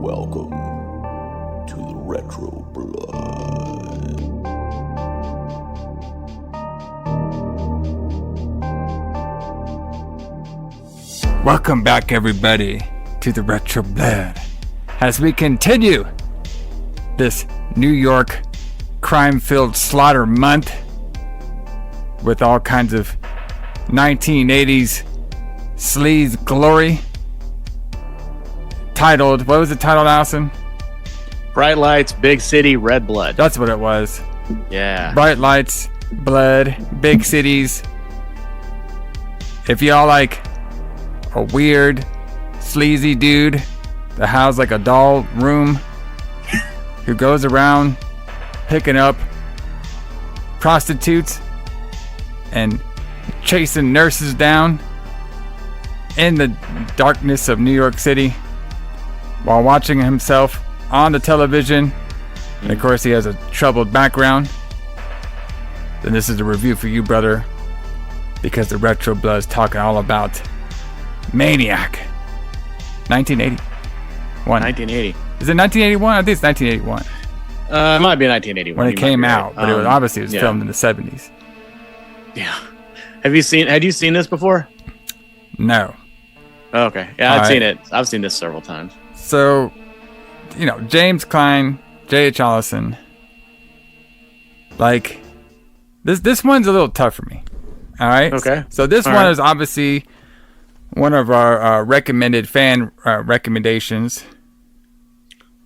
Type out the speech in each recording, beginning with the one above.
Welcome to the Retro Blood. Welcome back, everybody, to the Retro Blood as we continue this New York crime-filled slaughter month with all kinds of 1980s sleaze glory. Titled, what was it titled, Alison? Bright Lights, Big City, Red Blood. That's what it was. Yeah. Bright lights, blood, big cities. If y'all like a weird, sleazy dude that has like a doll room who goes around picking up prostitutes and chasing nurses down in the darkness of New York City while watching himself on the television, and of course he has a troubled background, then this is a review for you, brother, because the Retro Blood is talking all about Maniac. 1980. 1980. Is it 1981? I think it's 1981. It might be 1981. When it came out, but it was obviously yeah. filmed in the 70s. Yeah. Had you seen this before? No. Oh, okay. Yeah, I've seen it. I've seen this several times. So, you know, James Kline, J.H. Alison. Like, this one's a little tough for me. All right? Okay. So this one is obviously one of our recommended fan recommendations.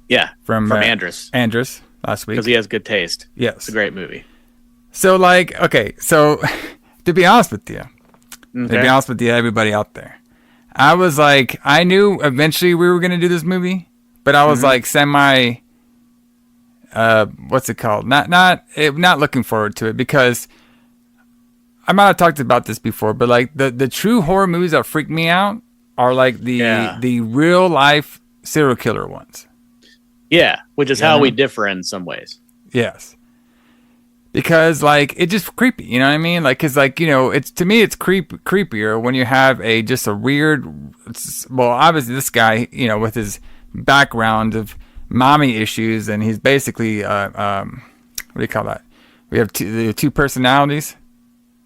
Yeah, from Andrus. Andrus last week. Because he has good taste. Yes. It's a great movie. So, like, okay, so to be honest with you, everybody out there, I was like, I knew eventually we were going to do this movie, but I was like semi, what's it called? Not looking forward to it, because I might have talked about this before, but like the true horror movies that freak me out are like the real life serial killer ones. Yeah, which is how we differ in some ways. Yes. Because like it's just creepy, you know what I mean? Like, cause like, you know, it's to me it's creepier when you have just a weird. Well, obviously this guy, you know, with his background of mommy issues, and he's basically what do you call that? We have two personalities.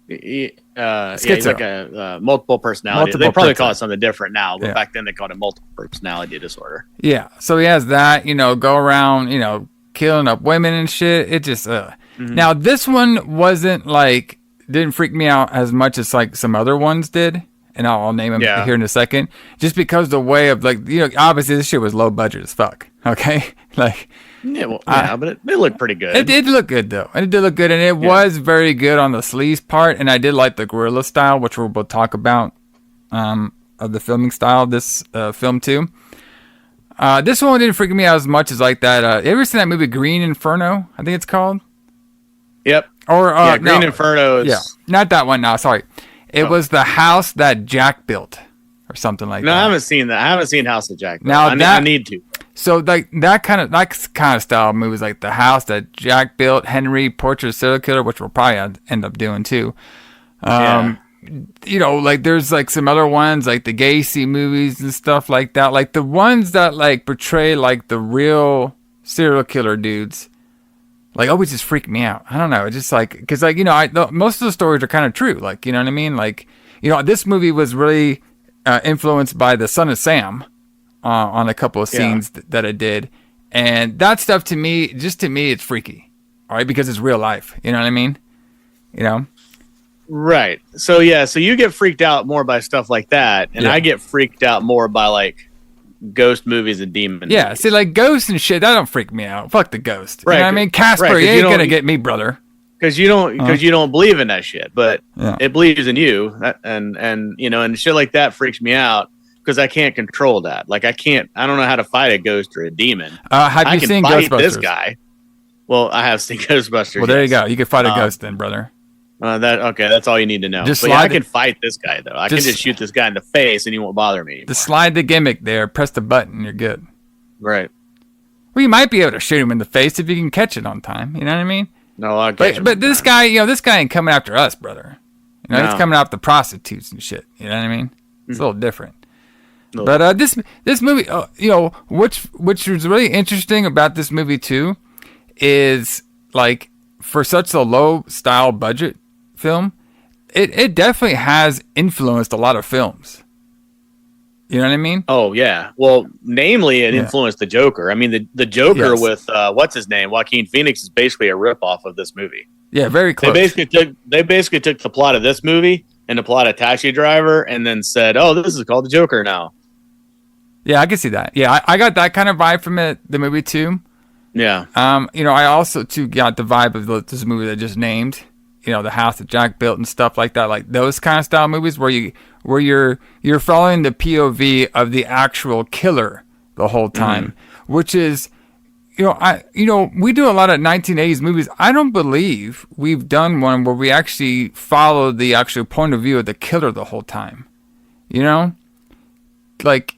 Yeah, he's like a multiple personality. They probably call it something different now, but back then they called it multiple personality disorder. Yeah, so he has that, you know, go around, you know, killing up women and shit. It just Now this one didn't freak me out as much as like some other ones did, and I'll name them here in a second, just because the way of, like, you know, obviously this shit was low budget as fuck. Okay, like. But it looked pretty good. It did look good, though. And it did look good, and it was very good on the sleaze part, and I did like the guerrilla style, which we'll talk about, of the filming style of this film, too. This one didn't freak me out as much as like that. You ever seen that movie Green Inferno? I think it's called. Yep. Or Green Inferno is... Yeah, not that one. No, sorry. It was the house that Jack built, or something like that. No, I haven't seen that. I haven't seen House that Jack built. Now I need to. So like that kind of style of movies, like The House That Jack Built, Henry, Portrait of a Serial Killer, which we'll probably end up doing too. You know, like there's like some other ones like the Gacy movies and stuff like that. Like the ones that like portray like the real serial killer dudes, like always just freak me out. I don't know. It's just like, because like, you know, most of the stories are kind of true. Like, you know what I mean? Like, you know, this movie was really influenced by The Son of Sam. On a couple of scenes that it did, and that stuff to me, it's freaky, all right, because it's real life. You know what I mean? You know, right? So so you get freaked out more by stuff like that, and I get freaked out more by like ghost movies and demons. Yeah, movies. see, like ghosts and shit, that don't freak me out. Fuck the ghost. Right? You know what I mean? Casper, you ain't gonna get me, brother. Because you don't believe in that shit, but it believes in you, and you know, and shit like that freaks me out. Because I can't control that. Like I don't know how to fight a ghost or a demon. Have you seen Ghostbusters? This guy. Well, I have seen Ghostbusters. Well, there you go. You can fight a ghost then, brother. That's all you need to know. I can fight this guy though. I can just shoot this guy in the face and he won't bother me anymore. Just slide the gimmick there, press the button, you're good. Right. Well, you might be able to shoot him in the face if you can catch it on time. You know what I mean? No, I'll catch him. But this guy, you know, this guy ain't coming after us, brother. You know, he's coming after the prostitutes and shit. You know what I mean? It's a little different. But this movie, which was really interesting about this movie too, is like for such a low style budget film, it definitely has influenced a lot of films. You know what I mean? Oh yeah. Well, namely, it influenced the Joker. I mean, the Joker with what's his name, Joaquin Phoenix, is basically a ripoff of this movie. Yeah, very close. They basically took the plot of this movie and the plot of Taxi Driver, and then said, "Oh, this is called the Joker now." Yeah, I can see that. Yeah, I got that kind of vibe from the movie too. Yeah. I also too got the vibe of this movie that I just named. The house that Jack built and stuff like that, like those kind of style movies where you're following the POV of the actual killer the whole time, which is, we do a lot of 1980s movies. I don't believe we've done one where we actually follow the actual point of view of the killer the whole time. Like,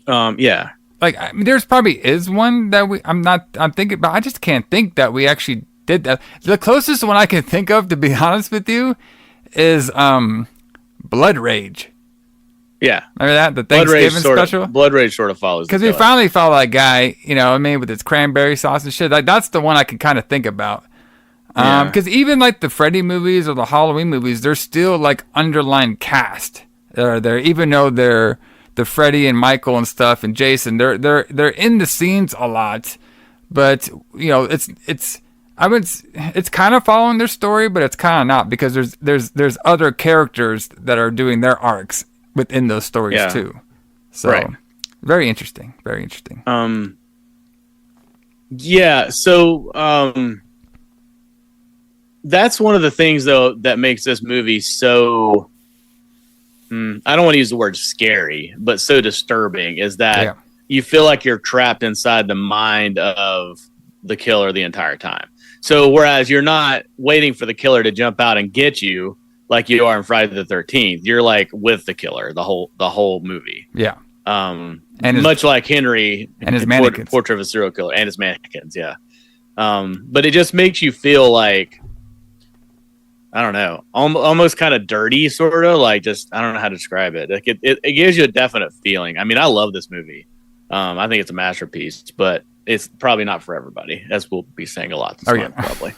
yeah. Like, I mean, there's probably is one that I'm thinking about. I just can't think that we actually did that. The closest one I can think of, to be honest with you, is Blood Rage. Yeah. Remember that? The Thanksgiving special? Blood Rage sort of follows. Because we finally follow that guy, with his cranberry sauce and shit. Like, that's the one I can kind of think about. Because even like the Freddy movies or the Halloween movies, they're still like underlined cast. They're there, even though they're the Freddy and Michael and stuff and Jason. They're in the scenes a lot, but it's kind of following their story, but it's kind of not, because there's other characters that are doing their arcs within those stories too. So very interesting. Very interesting. Yeah. So that's one of the things though that makes this movie so, I don't want to use the word scary, but so disturbing, is that you feel like you're trapped inside the mind of the killer the entire time. So whereas you're not waiting for the killer to jump out and get you like you are in Friday the 13th, you're like with the killer the whole movie. Yeah. And much like Henry and his mannequins. Portrait of a Serial Killer and his mannequins. Yeah. But it just makes you feel like, I don't know, almost kind of dirty, sort of like, just, I don't know how to describe it. Like it gives you a definite feeling. I mean, I love this movie. I think it's a masterpiece, but it's probably not for everybody, as we'll be saying a lot this month, probably.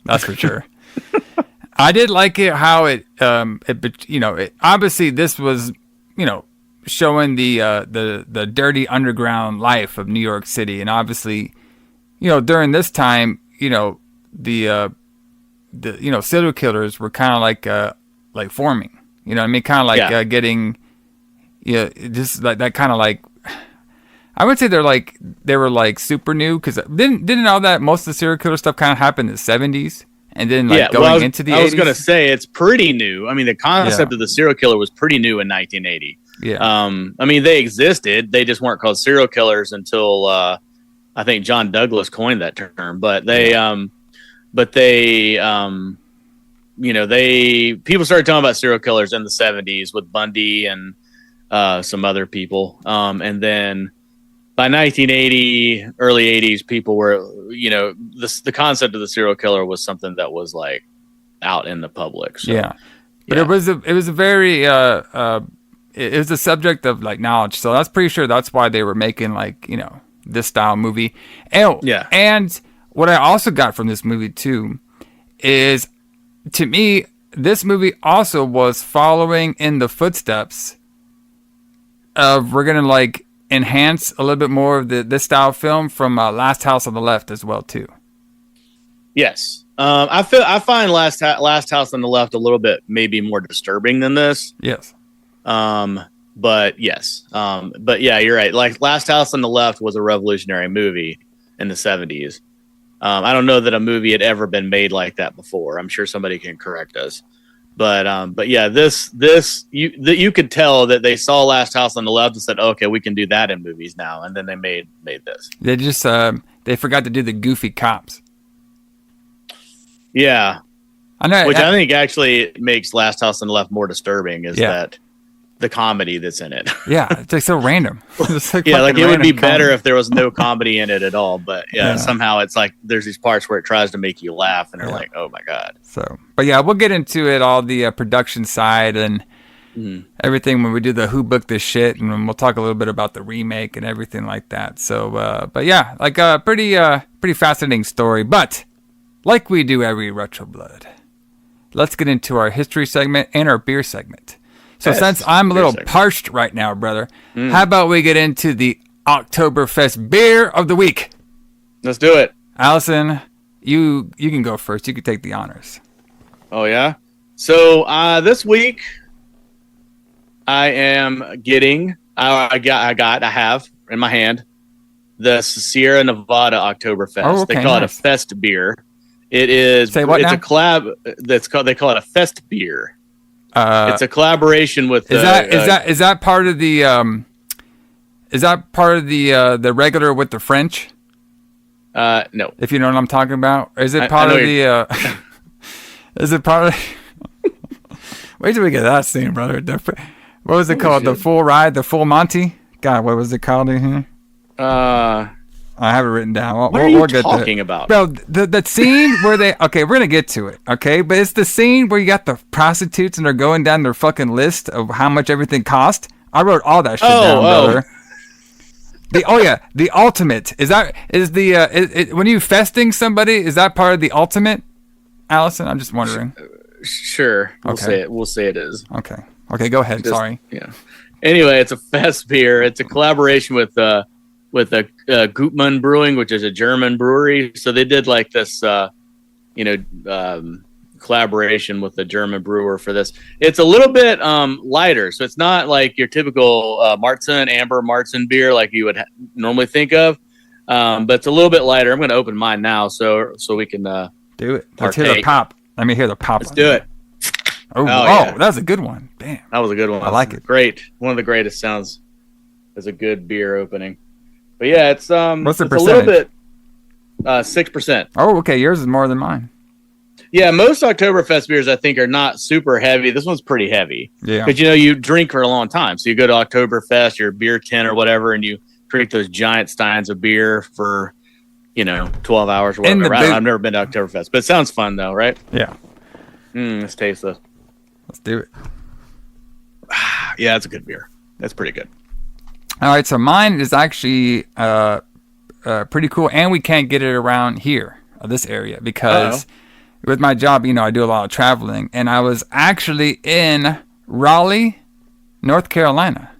That's for sure. I did like it how it obviously this was, showing the dirty underground life of New York City, and obviously, during this time, the serial killers were kind of like forming, kind of like getting, just like that kind of like, I would say they were like super new, because didn't all that, most of the serial killer stuff kind of happened in the 70s, and then going into the 80s? I was going to say it's pretty new. I mean, the concept of the serial killer was pretty new in 1980. Yeah. I mean, they existed. They just weren't called serial killers until I think John Douglas coined that term. But people started talking about serial killers in the 70s with Blondie and some other people. And then by 1980, early 80s, people were, the concept of the serial killer was something that was like out in the public. So, but it was a very, it was a subject of like knowledge. So that's pretty sure that's why they were making this style movie. And what I also got from this movie too is, to me, this movie also was following in the footsteps of, we're going to enhance a little bit more of this style film from Last House on the Left as well too. Yes. I find Last House on the Left a little bit maybe more disturbing than this. Yes. But yes. But yeah, you're right. Like, Last House on the Left was a revolutionary movie in the 70s. I don't know that a movie had ever been made like that before. I'm sure somebody can correct us. But yeah, this you could tell that they saw Last House on the Left and said, okay, we can do that in movies now, and then they made this. They just they forgot to do the goofy cops. Yeah, I know, which I think actually makes Last House on the Left more disturbing, is that the comedy that's in it. Yeah, it's like so random. It's it would be better if there was no comedy in it at all. But somehow it's like there's these parts where it tries to make you laugh, and they're like, oh my god. So, but yeah, we'll get into it, all the production side and everything when we do the Who Booked This Shit, and we'll talk a little bit about the remake and everything like that. So, but yeah, like a pretty fascinating story. But like we do every Retro Blood, let's get into our history segment and our beer segment. So since I'm a little parched right now, brother, how about we get into the Oktoberfest beer of the week? Let's do it. Alison, you can go first. You can take the honors. Oh, yeah? So this week, I am getting, I have in my hand, the Sierra Nevada Oktoberfest. Oh, okay, they call it a fest beer. It is, Say what it's now? a collab, they call it a fest beer. It's a collaboration with is that part of the the regular with the French? No. If you know what I'm talking about, is it part of the? Is it part of? Wait till we get that scene, brother. What was it called? Shit. The full ride, the full Monty. God, what was it called in here? I have it written down. What are you talking about? Bro, the scene where they... Okay, we're going to get to it, okay? But it's the scene where you got the prostitutes and they're going down their fucking list of how much everything cost. I wrote all that shit down, brother. The ultimate. When you festing somebody, is that part of the ultimate, Alison? I'm just wondering. Sure. Okay. We'll say it is. Okay, go ahead. Sorry. Yeah. Anyway, it's a fest beer. It's a collaboration with Gutmann Brewing, which is a German brewery. So they did like this, collaboration with the German brewer for this. It's a little bit lighter, so it's not like your typical amber Marzen beer like you would normally think of. But it's a little bit lighter. I'm going to open mine now, so we can do it. Let's hear the pop. Let me hear the pop. Let's do it. Oh, that was a good one. Damn, that was a good one. I like it. Great, one of the greatest sounds. As a good beer opening. But yeah, it's what's the it's percentage? A little bit 6%. Oh, okay. Yours is more than mine. Yeah, most Oktoberfest beers I think are not super heavy. This one's pretty heavy. Yeah. Because you drink for a long time. So you go to Oktoberfest, your beer tent or whatever, and you drink those giant steins of beer for 12 hours or whatever. I've never been to Oktoberfest, but it sounds fun though, right? Yeah. Let's taste this. Let's do it. Yeah, it's a good beer. That's pretty good. All right, so mine is actually pretty cool, and we can't get it around here, this area, because with my job, I do a lot of traveling, and I was actually in Raleigh, North Carolina,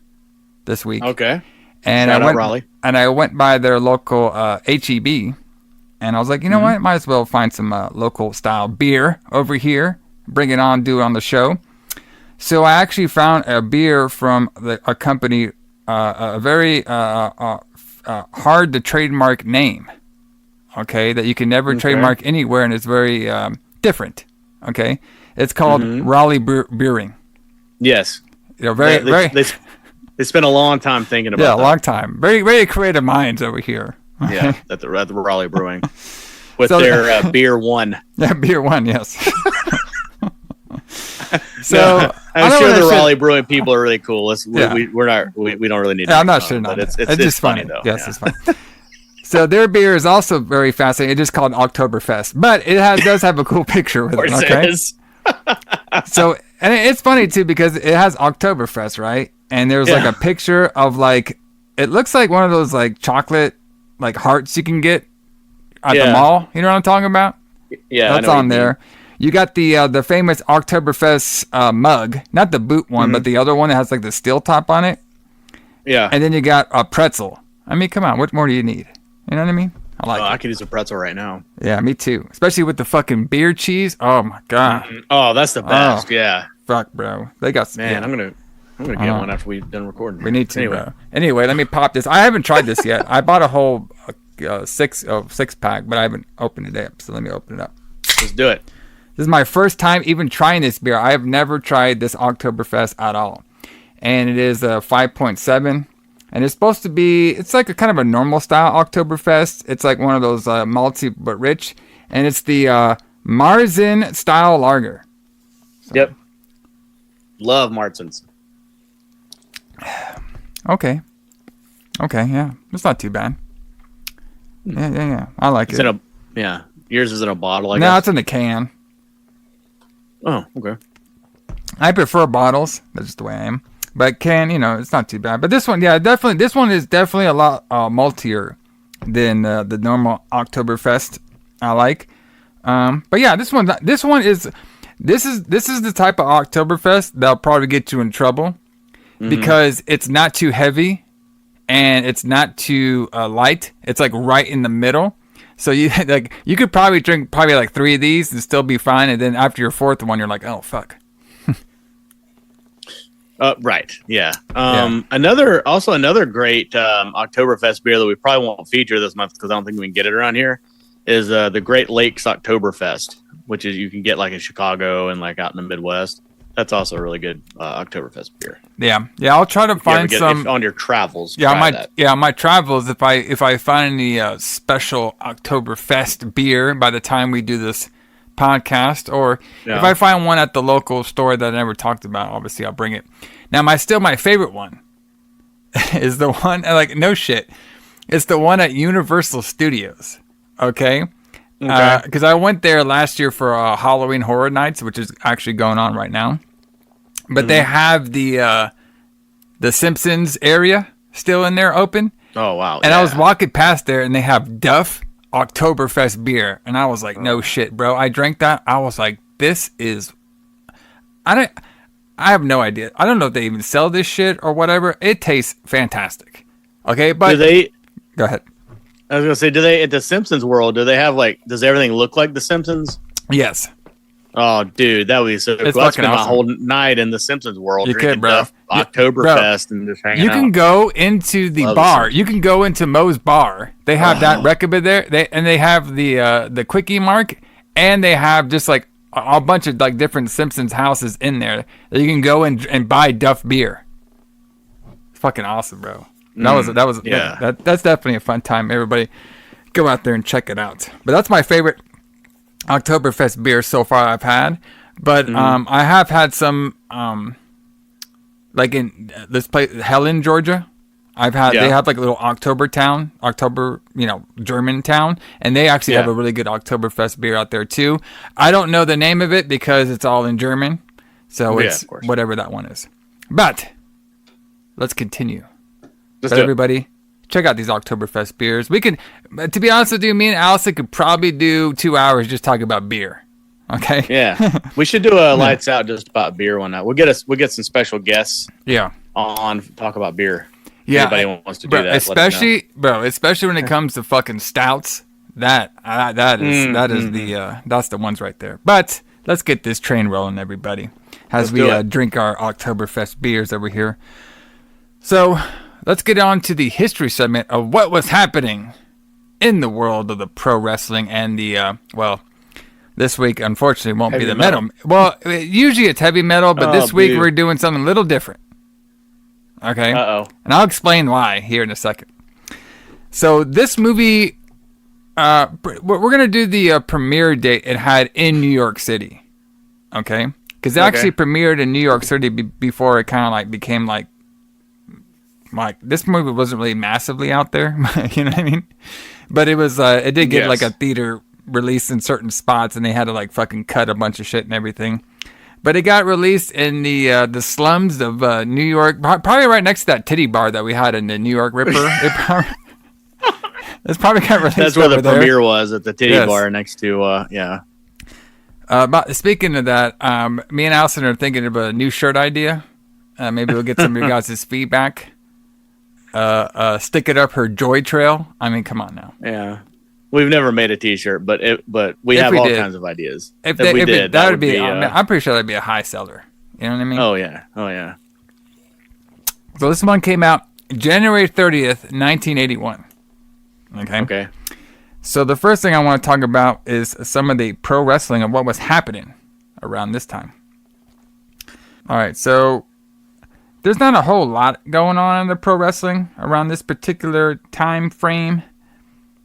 this week. Okay. And I went by their local HEB, and I was like, you know what? Might as well find some local style beer over here, bring it on, do it on the show. So I actually found a beer from a company. A very hard to trademark name, okay, that you can never trademark anywhere, and it's very different, okay? It's called Raleigh Brewing. Yes. They spent a long time thinking about that. Yeah, a long time. Very, very creative minds over here. Yeah, at the Raleigh Brewing. With their Beer One. Yeah, Beer One, yes. So I'm sure the Raleigh Brewing people are really cool. We don't really need. I'm not sure. But it's just funny though. Yes, it's fun. So their beer is also very fascinating. It's just called Oktoberfest, but it does have a cool picture with it. Okay. So and it's funny too because it has Oktoberfest, right? And there's like a picture of it looks like one of those chocolate hearts you can get at the mall. You know what I'm talking about? Yeah, that's on there. You got the famous Oktoberfest mug, not the boot one, but the other one that has the steel top on it. Yeah. And then you got a pretzel. I mean, come on, what more do you need? You know what I mean? I could use a pretzel right now. Yeah, me too. Especially with the fucking beer cheese. Oh my god. Oh, that's the best. Oh, yeah. Fuck, bro. They got some. Man, I'm gonna get one after we're done recording. We need to, bro. Anyway, let me pop this. I haven't tried this yet. I bought a whole six pack, but I haven't opened it up. So let me open it up. Let's do it. This is my first time even trying this beer. I have never tried this Oktoberfest at all. And it is a 5.7. And it's supposed to be, it's like a kind of a normal style Oktoberfest. It's like one of those malty but rich. And it's the Marzen style lager. So. Yep. Love Marzens. Okay, yeah. It's not too bad. Yeah. I like it. Yours is in a bottle, I guess. No, it's in a can. Oh, okay. I prefer bottles. That's just the way I am. But can, it's not too bad. But this one, definitely. This one is definitely a lot maltier than the normal Oktoberfest I like. But yeah, this is the type of Oktoberfest that'll probably get you in trouble because it's not too heavy and it's not too light. It's like right in the middle. So you could probably drink like 3 of these and still be fine. And then after your 4th one, you're like, oh fuck. Right. Yeah. Another great Oktoberfest beer that we probably won't feature this month because I don't think we can get it around here is the Great Lakes Oktoberfest, which is you can get like in Chicago and like out in the Midwest. That's also a really good Oktoberfest beer. Yeah. I'll try to find some on your travels. On my travels. If I find any special Oktoberfest beer by the time we do this podcast, or if I find one at the local store that I never talked about, obviously I'll bring it. Now, my favorite one is the one no shit. It's the one at Universal Studios. Okay. Because I went there last year for Halloween Horror Nights, which is actually going on right now. But they have the Simpsons area still in there open. Oh, wow. And I was walking past there, and they have Duff Oktoberfest beer. And I was like, no shit, bro. I drank that. I was like, this is... I have no idea. I don't know if they even sell this shit or whatever. It tastes fantastic. Okay, but... Go ahead. I was going to say, do they, at the Simpsons world, do they have does everything look like the Simpsons? Yes. Oh, dude, that would be so cool. I spent my whole night in the Simpsons world drinking Duff Oktoberfest and just hanging out. You can go into the bar. You can go into Moe's Bar. They have that record there. They have the Quickie Mark, and they have just like a bunch of like different Simpsons houses in there that you can go and buy Duff beer. It's fucking awesome, bro. That's definitely a fun time. Everybody go out there and check it out. But that's my favorite Oktoberfest beer so far I've had. But I have had some like in this place, Helen, Georgia. They have like a little German town, and they actually have a really good Oktoberfest beer out there too. I don't know the name of it because it's all in German, so it's whatever that one is. But let's continue. Everybody, check out these Oktoberfest beers. We could, to be honest with you, me and Alison could probably do 2 hours just talking about beer. Okay. Yeah, we should do a lights out just about beer one night. We'll get some special guests. Yeah. On talk about beer. Yeah. Anybody wants to do that? Especially when it comes to fucking stouts. That's the ones right there. But let's get this train rolling, everybody, as we drink our Oktoberfest beers over here. So. Let's get on to the history segment of what was happening in the world of the pro wrestling and the, this week, unfortunately, won't be the metal. Well, usually it's heavy metal, but this week we're doing something a little different. Okay? Uh-oh. And I'll explain why here in a second. So this movie, we're going to do the premiere date it had in New York City. Okay? Because it actually premiered in New York City before it kind of like became like this movie wasn't really massively out there, you know what I mean? But it was, it did get like a theater release in certain spots, and they had to like fucking cut a bunch of shit and everything. But it got released in the slums of New York, probably right next to that titty bar that we had in the New York Ripper. It's probably got released. That's where the premiere was, at the titty bar next to But speaking of that, me and Alison are thinking of a new shirt idea. Maybe we'll get some of your guys' feedback. Stick it up her joy trail. I mean, come on now. Yeah, we've never made a T-shirt, but we have all kinds of ideas. If we did, that would be. I'm pretty sure that'd be a high seller. You know what I mean? Oh yeah. So this one came out January 30th, 1981. Okay. So the first thing I want to talk about is some of the pro wrestling and what was happening around this time. All right, so. There's not a whole lot going on in the pro wrestling around this particular time frame.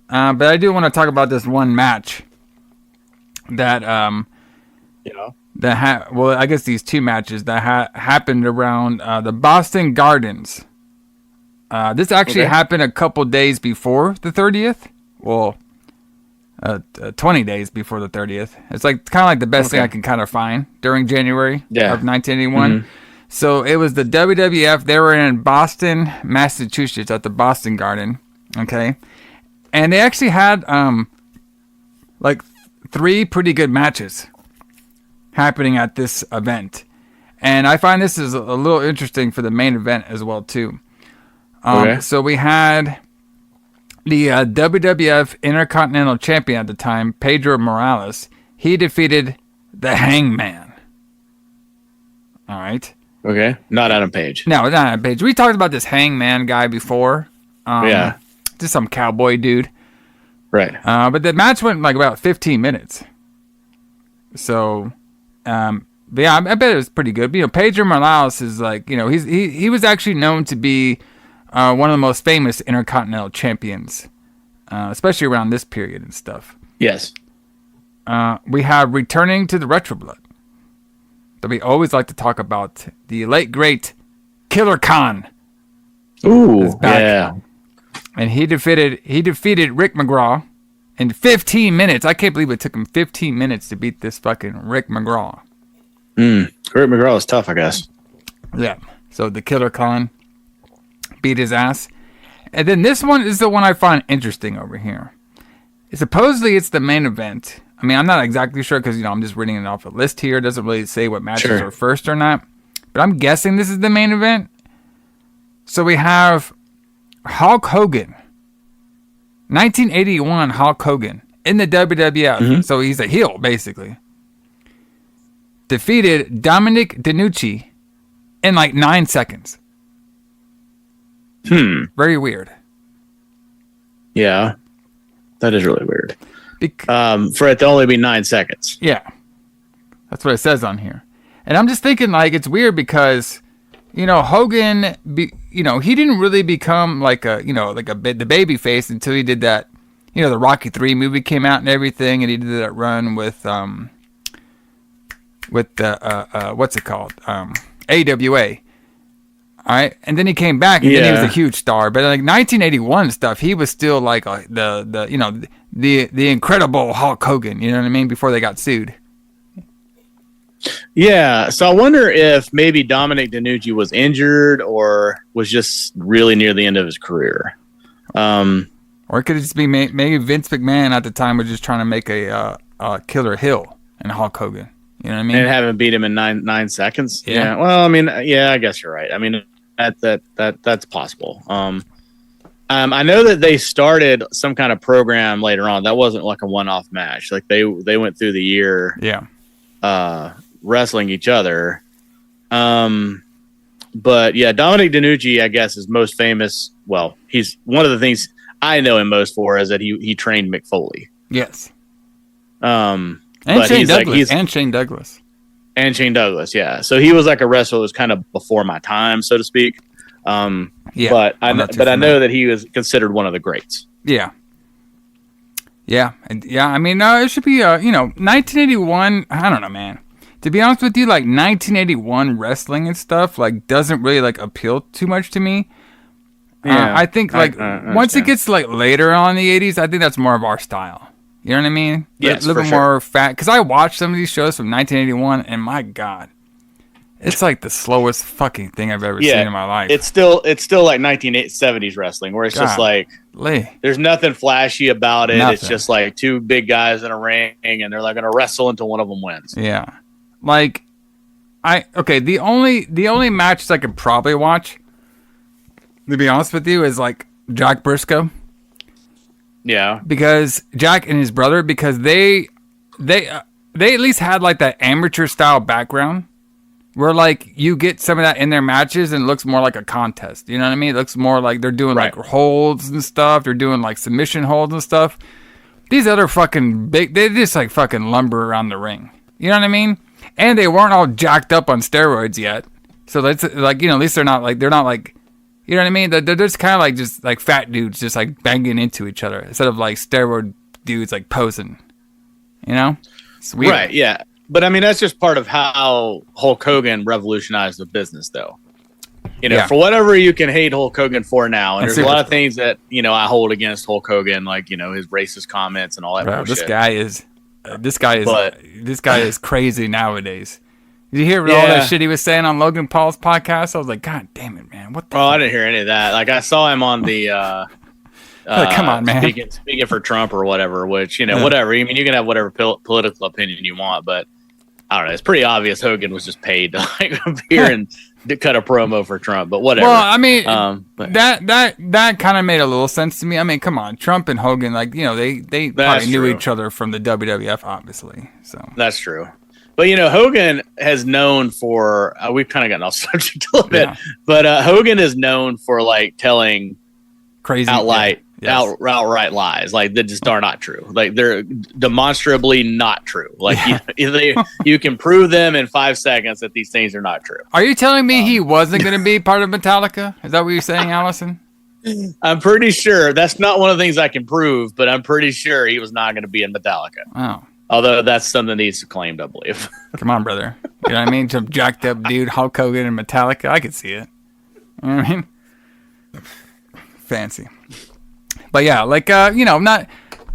But I do want to talk about this one match that, I guess these two matches that happened around the Boston Gardens. This actually happened a couple days before the 30th. Well, 20 days before the 30th. It's like kind of like the best thing I can kind of find during January of 1981. Mm-hmm. So it was the WWF. They were in Boston, Massachusetts at the Boston Garden. Okay. And they actually had like 3 pretty good matches happening at this event. And I find this is a little interesting for the main event as well, too. So we had the WWF Intercontinental Champion at the time, Pedro Morales. He defeated the Hangman. All right. Okay. Not Adam Page. No, not Adam Page. We talked about this Hangman guy before. Just some cowboy dude. Right. But the match went like about 15 minutes. So, but yeah, I bet it was pretty good. But, you know, Pedro Morales is like, you know, he was actually known to be one of the most famous Intercontinental champions, especially around this period and stuff. Yes. We have returning to the Retro Blood. That we always like to talk about the late great Killer Khan. Ooh, yeah. And he defeated Rick McGraw in 15 minutes. I can't believe it took him 15 minutes to beat this fucking Rick McGraw. Rick McGraw is tough, I guess. Yeah. So the Killer Khan beat his ass. And then this one is the one I find interesting over here. Supposedly it's the main event. I mean, I'm not exactly sure because, you know, I'm just reading it off a list here. It doesn't really say what matches are first or not. But I'm guessing this is the main event. So we have Hulk Hogan. 1981 Hulk Hogan in the WWF. Mm-hmm. So he's a heel, basically. Defeated Dominic DeNucci in like 9 seconds. Very weird. Yeah. That is really weird. For it to only be 9 seconds. Yeah. That's what it says on here. And I'm just thinking, like, it's weird because, you know, Hogan, you know, he didn't really become like a, you know, like the baby face until he did that, you know, the Rocky 3 movie came out and everything, and he did that run with the, what's it called? AWA. All right, and then he came back, and then he was a huge star. But like 1981 stuff, he was still like the you know the incredible Hulk Hogan. You know what I mean? Before they got sued. Yeah, so I wonder if maybe Dominic DeNucci was injured or was just really near the end of his career. Or it could just be maybe Vince McMahon at the time was just trying to make a killer heel in Hulk Hogan. You know what I mean? And haven't beat him in nine seconds. Yeah. Well, I mean, yeah, I guess you're right. I mean, that's possible. I know that they started some kind of program later on. That wasn't like a one-off match. Like they went through the year. Yeah. Wrestling each other. But yeah, Dominic DeNucci, I guess, is most famous. Well, he's one of the things I know him most for is that he trained Mick Foley. Yes. And Shane Douglas. And Shane Douglas, yeah. So he was like a wrestler that was kind of before my time, so to speak. But I know that he was considered one of the greats. Yeah. Yeah. I mean, it should be, 1981. I don't know, man. To be honest with you, like 1981 wrestling and stuff, like doesn't really like appeal too much to me. Yeah, I think like once it gets like later on in the 80s, I think that's more of our style. You know what I mean? Yes, a little bit more fat. Because I watched some of these shows from 1981, and my God, it's like the slowest fucking thing I've ever seen in my life. It's still like 1970s wrestling, where it's just like there's nothing flashy about it. It's just like two big guys in a ring, and they're like going to wrestle until one of them wins. Yeah, like the only matches I could probably watch, to be honest with you, is like Jack Briscoe. Yeah, because Jack and his brother, because they at least had like that amateur style background, where like you get some of that in their matches and it looks more like a contest. You know what I mean? It looks more like they're doing like holds and stuff. They're doing like submission holds and stuff. These other fucking big, they just like fucking lumber around the ring. You know what I mean? And they weren't all jacked up on steroids yet, so that's like, you know, at least they're not like. You know what I mean? They're just kind of like fat dudes just like banging into each other instead of like steroid dudes like posing. You know? It's weird. Right, yeah. But I mean, that's just part of how Hulk Hogan revolutionized the business, though. For whatever you can hate Hulk Hogan for now, and there's a lot of things that I hold against Hulk Hogan, like his racist comments and all that bullshit. This guy is crazy nowadays. Did you hear all that shit he was saying on Logan Paul's podcast? I was like, God damn it, man! What the? I didn't hear any of that. Like I saw him on the. Come on, man! Speaking for Trump or whatever, which whatever. I mean, you can have whatever political opinion you want, but I don't know. It's pretty obvious Hogan was just paid to appear and to cut a promo for Trump, but whatever. Well, I mean, that kind of made a little sense to me. I mean, come on, Trump and Hogan, they probably knew each other from the WWF, obviously. So that's true. But Hogan has known for we've kind of gotten off subject a little bit, but Hogan is known for telling crazy outright lies, that just are not true. They're demonstrably not true. You can prove them in 5 seconds that these things are not true. Are you telling me he wasn't going to be part of Metallica? Is that what you're saying, Alison? I'm pretty sure that's not one of the things I can prove, but I'm pretty sure he was not going to be in Metallica. Oh. Although that's something he's claimed, I believe. Come on, brother. You know what I mean? Some jacked up dude, Hulk Hogan and Metallica. I could see it. You know what I mean? Fancy. But yeah, not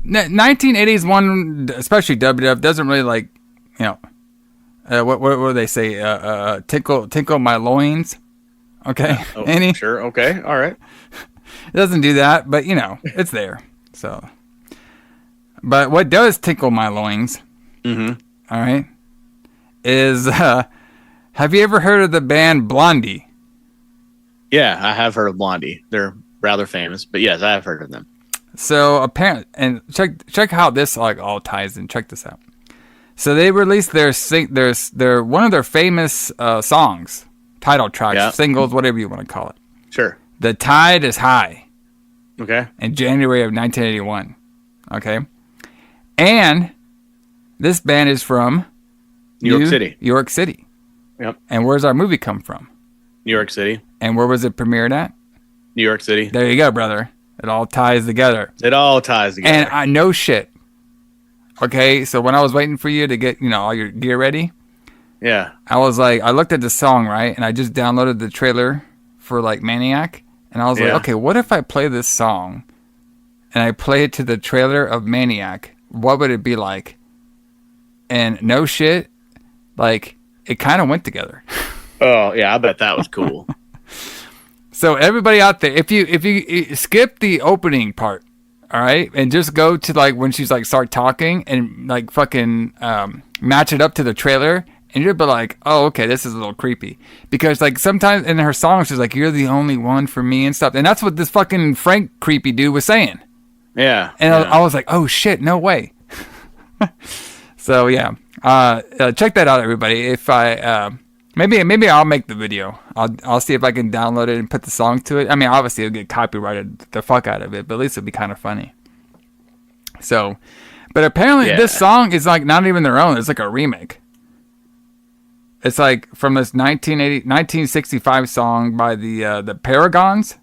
1980s one, especially WWF, doesn't really what do they say? Tickle my loins. Okay. Oh, sure. Okay. All right. It doesn't do that, but it's there. So, but what does tickle my loins? Mm-hmm. All right. Is have you ever heard of the band Blondie? Yeah, I have heard of Blondie. They're rather famous, but yes, I have heard of them. So apparently, and check how this all ties in. Check this out. So they released their one of their famous songs, title tracks, singles, whatever you want to call it. Sure. The Tide is High. Okay. In January of 1981. Okay. And this band is from New York City. New York City. Yep. And where's our movie come from? New York City. And where was it premiered at? New York City. There you go, brother. It all ties together. It all ties together. And I know shit. Okay, so when I was waiting for you to get, all your gear ready, I was like, I looked at the song, right? And I just downloaded the trailer for Maniac. And I was like, okay, what if I play this song and I play it to the trailer of Maniac? What would it be like? And no shit, it kind of went together. Oh, yeah, I bet that was cool. So everybody out there, if you skip the opening part, all right, and just go to when she's start talking and fucking match it up to the trailer, and you'll be like, oh, okay, this is a little creepy, because sometimes in her song she's like, you're the only one for me and stuff, and that's what this fucking Frank creepy dude was saying. Yeah, and I was like, oh shit, no way. So yeah, check that out, everybody. If I maybe I'll make the video. I'll see if I can download it and put the song to it. I mean, obviously it'll get copyrighted the fuck out of it, but at least it'll be kind of funny. So, but apparently this song is not even their own. It's a remake. It's from this 1965 song by the Paragons.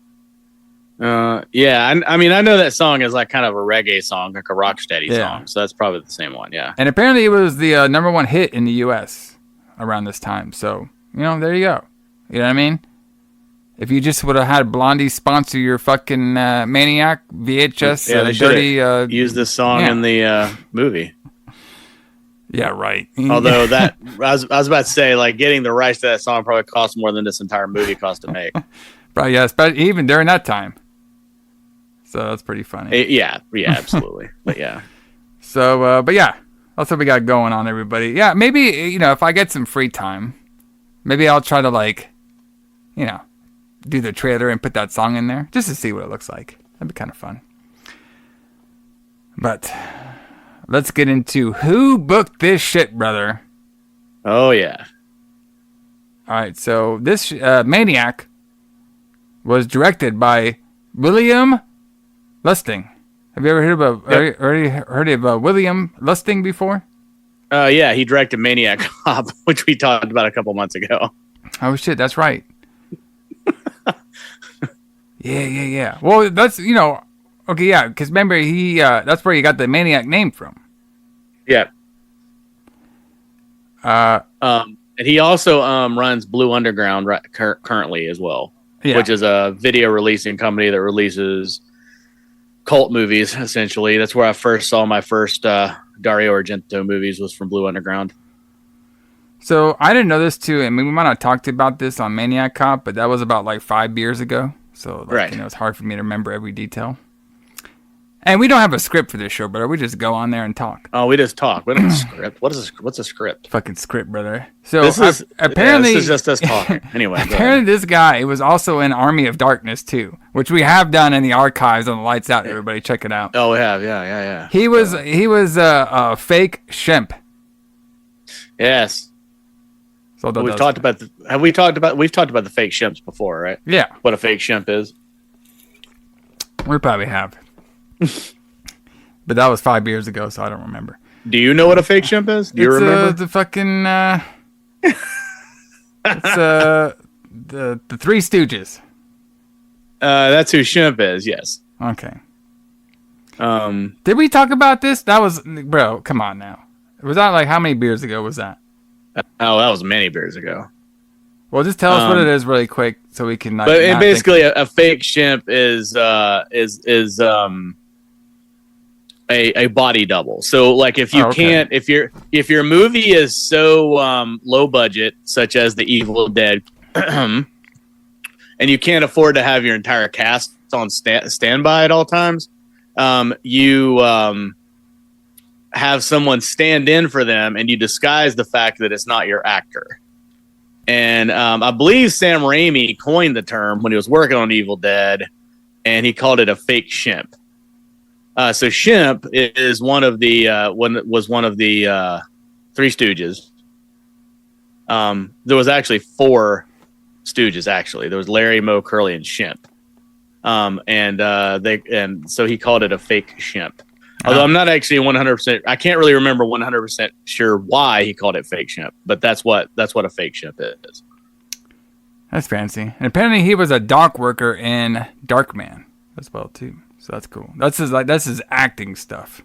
Yeah, I mean, I know that song is kind of a reggae song, like a rocksteady song. So that's probably the same one. Yeah. And apparently it was the #1 hit in the U.S. around this time. So, there you go. You know what I mean? If you just would have had Blondie sponsor your fucking Maniac VHS, they dirty use this song in the movie. Yeah, right. Although I was about to say, getting the rights to that song probably cost more than this entire movie cost to make. Probably, yeah, especially even during that time. So that's pretty funny. Yeah, absolutely. But yeah. So, but yeah, that's what we got going on, everybody. Yeah, maybe if I get some free time, maybe I'll try to do the trailer and put that song in there just to see what it looks like. That'd be kind of fun. But let's get into who booked this shit, brother. Oh yeah. All right, so this Maniac was directed by William Lustig. Have you ever heard of William Lustig before? Yeah, he directed Maniac Cop, which we talked about a couple months ago. Oh shit, that's right. Yeah. Well, that's okay, yeah, because remember he that's where he got the Maniac name from. Yeah. And he also runs Blue Underground currently as well. which is a video releasing company that releases cult movies, essentially. That's where I first saw my first Dario Argento movies, was from Blue Underground. So I didn't know this too. I mean, we might not talked about this on Maniac Cop, but that was about like 5 beers ago. So it's hard for me to remember every detail. And we don't have a script for this show, brother. We just go on there and talk. Oh, we just talk. We don't have a script. What's a script? Fucking script, brother. So apparently, this is just us talking. Anyway, apparently this guy was also in Army of Darkness too, which we have done in the archives on the Lights Out. Everybody, check it out. Oh, we have. Yeah. He was a fake shemp. Yes. So we've talked about the fake shemps before, right? Yeah. What a fake shemp is. We probably have. But that was 5 years ago, so I don't remember. Do you know what a fake shemp is? Do you remember? The fucking it's the Three Stooges. That's who shemp is. Yes. Okay. Did we talk about this? That was, bro. Come on now. Was that like how many beers ago was that? Oh, that was many beers ago. Well, just tell us what it is really quick, so we can. But basically, a fake shemp is a body double. So, like, if you can't, if your movie is so low budget, such as The Evil Dead, and you can't afford to have your entire cast on standby at all times, you have someone stand in for them, and you disguise the fact that it's not your actor. And I believe Sam Raimi coined the term when he was working on Evil Dead, and he called it a fake shemp. So shemp is one of the Three Stooges. There was actually 4 Stooges. Actually, there was Larry, Moe, Curly, and Shemp. And so he called it a fake shemp. Although I'm not actually 100%, I can't really remember 100% sure why he called it fake shemp, but that's what a fake shemp is. That's fancy. And apparently he was a dock worker in Darkman as well too. So that's cool. That's his acting stuff.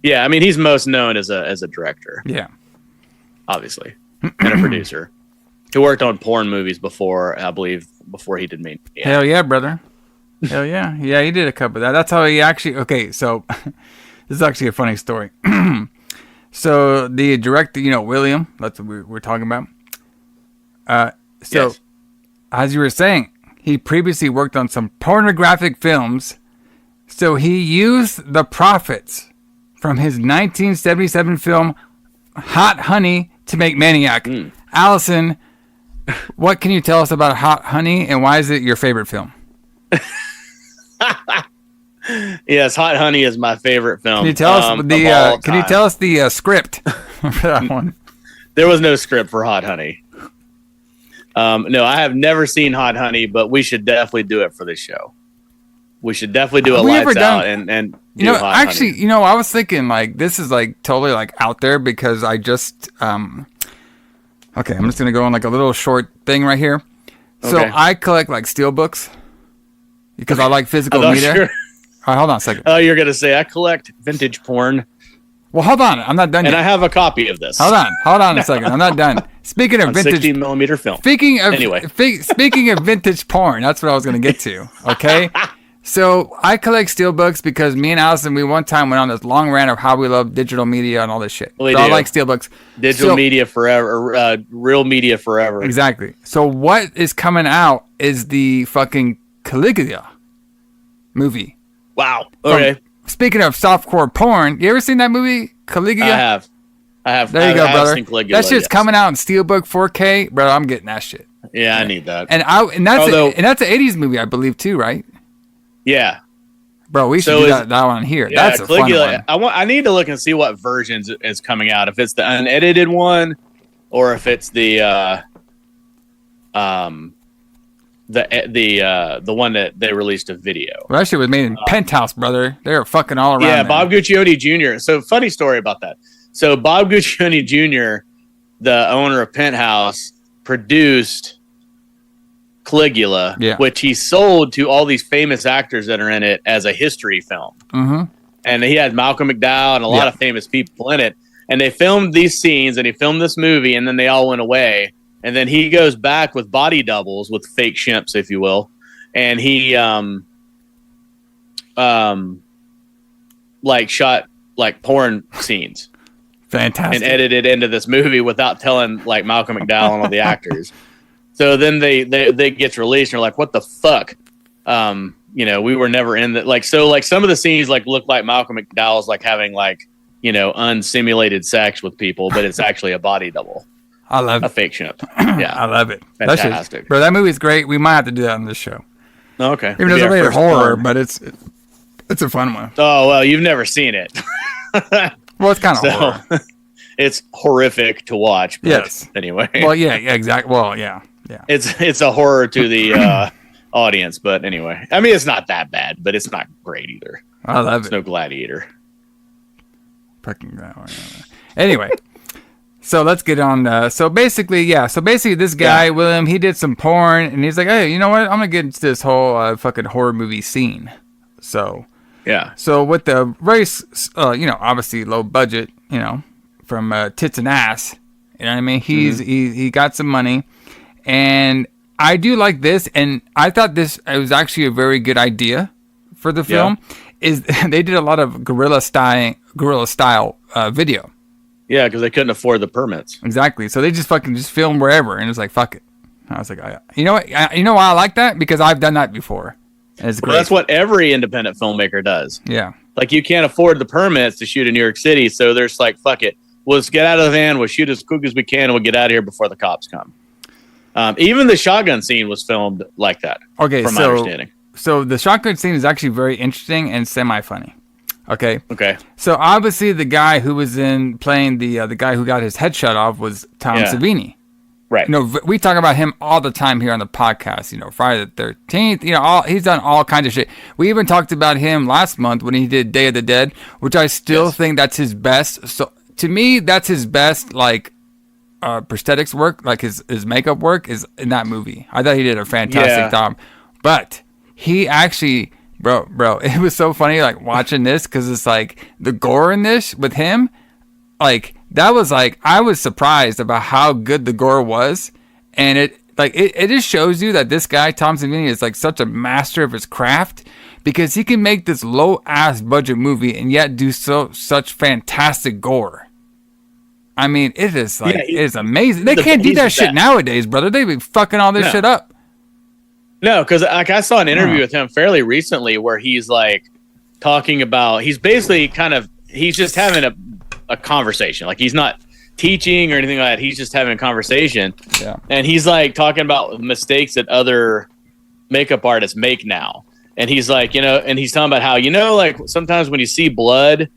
Yeah, I mean he's most known as a director. Yeah, obviously, and a producer. He worked on porn movies before, I believe, before he did Maniac. Hell yeah, brother. Hell yeah. Yeah, he did a couple of that. That's how he actually... Okay, so this is actually a funny story. So the director, William, that's what we're talking about. Yes. As you were saying, he previously worked on some pornographic films. So he used the profits from his 1977 film Hot Honey to make Maniac. Alison, what can you tell us about Hot Honey and why is it your favorite film? Yes, Hot Honey is my favorite film. Can you tell us the script for that one? There was no script for Hot Honey. No, I have never seen Hot Honey, but we should definitely do it for this show. We should definitely do a Lights Out and do Hot Honey. I was thinking like this is like totally like out there because I just okay, I'm just gonna go on like a little short thing right here. So I collect like steel books because I like physical media. Sure. All right, hold on a second. Oh, you're gonna say I collect vintage porn. Well, hold on. I'm not done yet. And I have a copy of this. Hold on a second. I'm not done. Speaking of vintage 16mm film. Speaking of vintage porn, that's what I was going to get to. Okay. So I collect steelbooks because me and Alison, we one time went on this long rant of how we love digital media and all this shit. I like steelbooks. Digital media forever, real media forever. Exactly. So what is coming out is the fucking Caligula movie. Wow. Okay. Speaking of softcore porn, you ever seen that movie, Caligula? I have. There you go, brother. Caligula, that shit's coming out in Steelbook 4K, bro. I'm getting that shit. Yeah, I need that. And that's an 80s movie, I believe, too, right? Yeah. Bro, we should do that one here. Yeah, that's a Caligula, fun one. I need to look and see what versions is coming out. If it's the unedited one, or if it's the one that they released a video. Well, that shit was made in Penthouse, brother. They're fucking all around. Yeah, Bob Guccione Jr. So funny story about that. So Bob Guccione Jr., the owner of Penthouse, produced Caligula, which he sold to all these famous actors that are in it as a history film. Mm-hmm. And he had Malcolm McDowell and a lot of famous people in it. And they filmed these scenes and he filmed this movie and then they all went away. and then he goes back with body doubles, with fake shimps, if you will, and he like shot like porn scenes. Fantastic. And edited into this movie without telling like Malcolm McDowell and all the actors. So then they gets released and they're like, what the fuck? We were never in that. Like, so like some of the scenes like look like Malcolm McDowell's like having like, unsimulated sex with people, but it's actually a body double. I love a it. fake ship. Yeah. I love it. Fantastic. Bro, that movie's great. We might have to do that on this show. Okay. Even though it's rated horror, but it's a fun one. Oh, well, you've never seen it. Well, it's kind of horror. It's horrific to watch. But yes. Anyway. Well, yeah, exactly. Well, yeah. It's a horror to the audience, but anyway. I mean, it's not that bad, but it's not great either. I love it. It's no Gladiator. Fucking anyway. So let's get on. So basically, this guy, William, he did some porn, and he's like, hey, you know what? I'm going to get into this whole fucking horror movie scene. So, yeah. So with the very, obviously low budget, from tits and ass, you know what I mean? He got some money, and I do like this, and I thought it was actually a very good idea for the film. Is they did a lot of guerrilla style video. Yeah, because they couldn't afford the permits. Exactly. So they just filmed wherever, and it was like, fuck it. I was like, you know what? You know why I like that? Because I've done that before. And it's great. Well, that's what every independent filmmaker does. Yeah. Like, you can't afford the permits to shoot in New York City, so there's like, fuck it. Let's get out of the van. We'll shoot as quick as we can, and we'll get out of here before the cops come. Even the shotgun scene was filmed like that. Okay, from my understanding. So the shotgun scene is actually very interesting and semi-funny. Okay. Okay. So obviously the guy who was playing the guy who got his head shot off was Tom Savini. Right. We talk about him all the time here on the podcast. Friday the 13th. He's done all kinds of shit. We even talked about him last month when he did Day of the Dead, which I still think that's his best. So to me, that's his best prosthetics work, like his makeup work is in that movie. I thought he did a fantastic job, but he actually. Bro, it was so funny, like, watching this, because it's, like, the gore in this with him, like, that was, like, I was surprised about how good the gore was, and it just shows you that this guy, Tom Savini, is, like, such a master of his craft, because he can make this low-ass budget movie and yet do such fantastic gore. I mean, it is, like, it is amazing. They can't do that shit nowadays, brother. They be fucking all this shit up. No, because like I saw an interview with him fairly recently where he's like talking about he's basically he's just having a conversation. Like, he's not teaching or anything like that. He's just having a conversation. Yeah. And he's like talking about mistakes that other makeup artists make now. And he's like, and he's talking about how, like sometimes when you see blood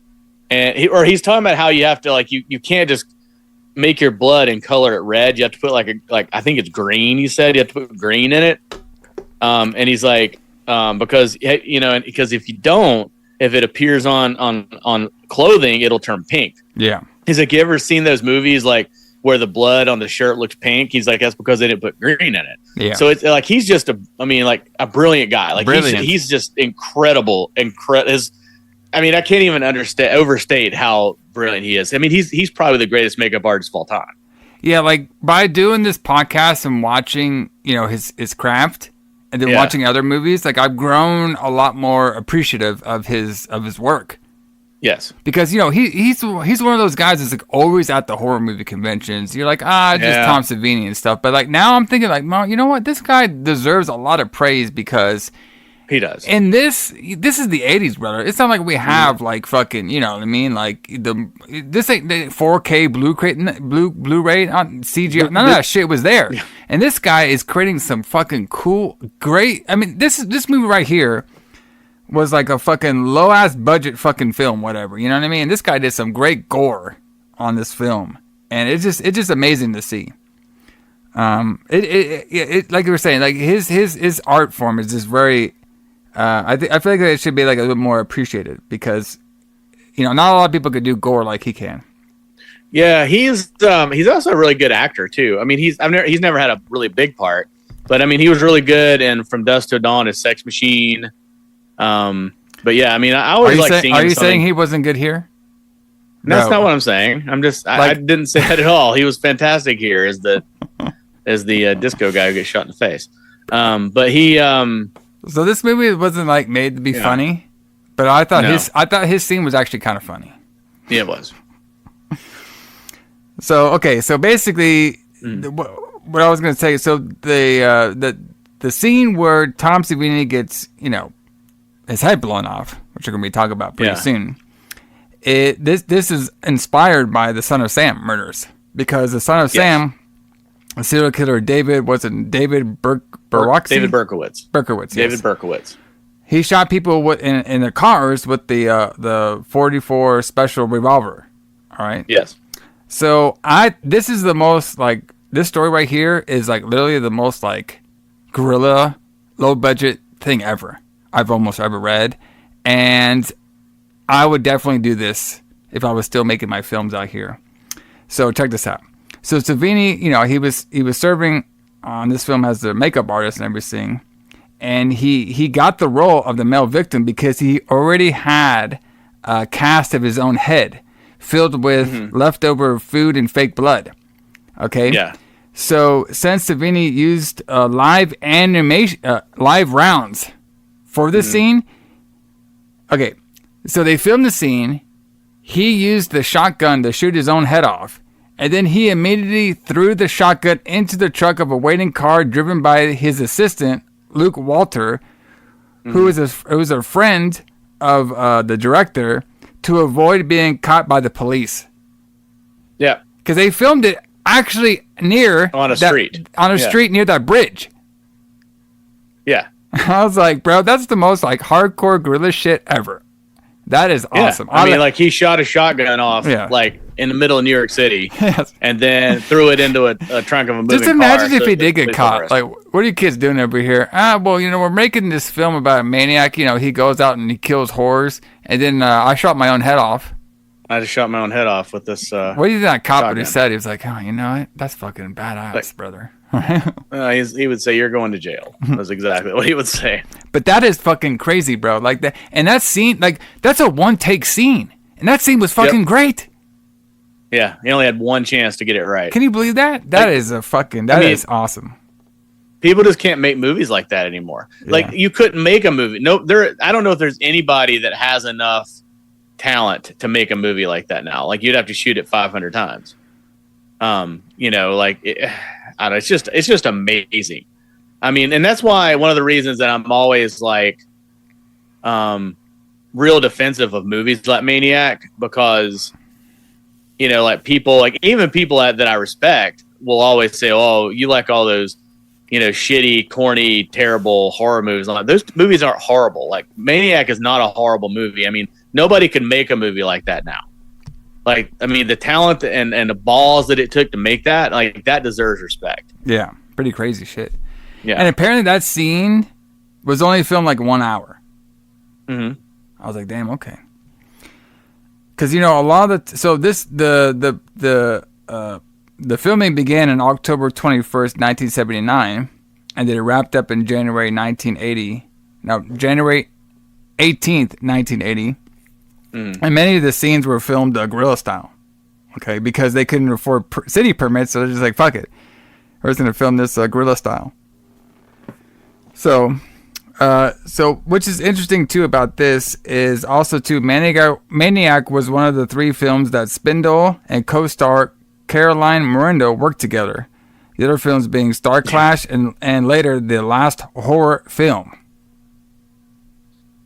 and he's talking about how you have to like, you can't just make your blood and color it red. You have to put like I think it's green. He said you have to put green in it. And he's like, because if you don't, if it appears on clothing, it'll turn pink. Yeah. He's like, you ever seen those movies like where the blood on the shirt looks pink? He's like, that's because they didn't put green in it. Yeah. So it's like he's just a brilliant guy. Like he's just incredible. I can't even overstate how brilliant he is. I mean, he's probably the greatest makeup artist of all time. Yeah, like by doing this podcast and watching, his craft. And then watching other movies, like I've grown a lot more appreciative of his work. Yes, because he's one of those guys that's like always at the horror movie conventions. You're like just Tom Savini and stuff. But like now I'm thinking like, you know what? This guy deserves a lot of praise because he does. And this is the 80s, brother. It's not like we have like fucking, you know what I mean? Like this ain't the 4K Blu-ray on CGI. None of that shit was there. Yeah. And this guy is creating some fucking cool, great. I mean, this movie right here was like a fucking low ass budget fucking film, whatever. You know what I mean? This guy did some great gore on this film, and it's just amazing to see. It like you were saying, like his art form is just very. I feel like it should be like a little more appreciated because, not a lot of people could do gore like he can. Yeah, he's also a really good actor too. I mean, he's never had a really big part, but I mean, he was really good in From Dusk Till Dawn as Sex Machine. But yeah, I mean, I always like seeing. Are you saying he wasn't good here? No. That's not what I'm saying. I'm just I didn't say that at all. He was fantastic here. as the disco guy who gets shot in the face. But he. So this movie wasn't like made to be funny, but I thought his scene was actually kind of funny. Yeah, it was. So okay, so basically, what I was going to say. So the scene where Tom Savini gets his head blown off, which we're going to be talking about pretty soon. This is inspired by the Son of Sam murders, because the Son of Sam, a serial killer, David Berkowitz. David Berkowitz. Berkowitz. David Berkowitz. He shot people in their cars with the 44 special revolver. All right. Yes. So this is the most like, this story right here is like literally the most like guerrilla, low budget thing ever I've almost ever read, and I would definitely do this if I was still making my films out here. So check this out. So Savini, he was serving on this film as the makeup artist and everything, and he got the role of the male victim because he already had a cast of his own head filled with leftover food and fake blood. Okay. Yeah. So since Savini used live rounds for this scene, okay. So they filmed the scene. He used the shotgun to shoot his own head off, and then he immediately threw the shotgun into the trunk of a waiting car driven by his assistant, Luke Walter, who was a friend of the director, to avoid being caught by the police. Yeah. Because they filmed it actually near on a street near that bridge. Yeah. I was like, bro, that's the most like hardcore guerrilla shit ever. That is awesome. I mean, like he shot a shotgun off like in the middle of New York City, and then threw it into a trunk of a moving car. Just imagine if he did get caught. Like, what are you kids doing over here? Well, we're making this film about a maniac. He goes out and he kills whores, and then I shot my own head off. I just shot my own head off with this. What do you think that cop would have said? He was like, "Oh, you know what? That's fucking badass, brother." He would say, "You're going to jail." That's exactly what he would say. But that is fucking crazy, bro. Like that, and that scene, like that's a one take scene, and that scene was fucking great. Yeah, he only had one chance to get it right. Can you believe that? That is is awesome. People just can't make movies like that anymore. Yeah. Like you couldn't make a movie. I don't know if there's anybody that has enough talent to make a movie like that now. Like you'd have to shoot it 500 times. It's just amazing. I mean, and that's why one of the reasons that I'm always like, real defensive of movies like Maniac, because, like people, like even people that I respect will always say, "Oh, you like all those, shitty, corny, terrible horror movies." Like those movies aren't horrible. Like Maniac is not a horrible movie. I mean, nobody can make a movie like that now. Like, I mean, the talent and the balls that it took to make that, like, that deserves respect. Yeah, pretty crazy shit. Yeah. And apparently that scene was only filmed like 1 hour. Mm-hmm. I was like, damn, okay. Because, a lot of the filming began on October 21st, 1979, and then it wrapped up in January 1980. No, January 18th, 1980. And many of the scenes were filmed guerrilla style, okay, because they couldn't afford city permits, so they're just like, fuck it, we're just going to film this guerrilla style. So which is interesting too about this is also too, Maniac was one of the 3 films that Spindle and co-star Caroline Morindo worked together. The other films being Star Clash and later The Last Horror Film.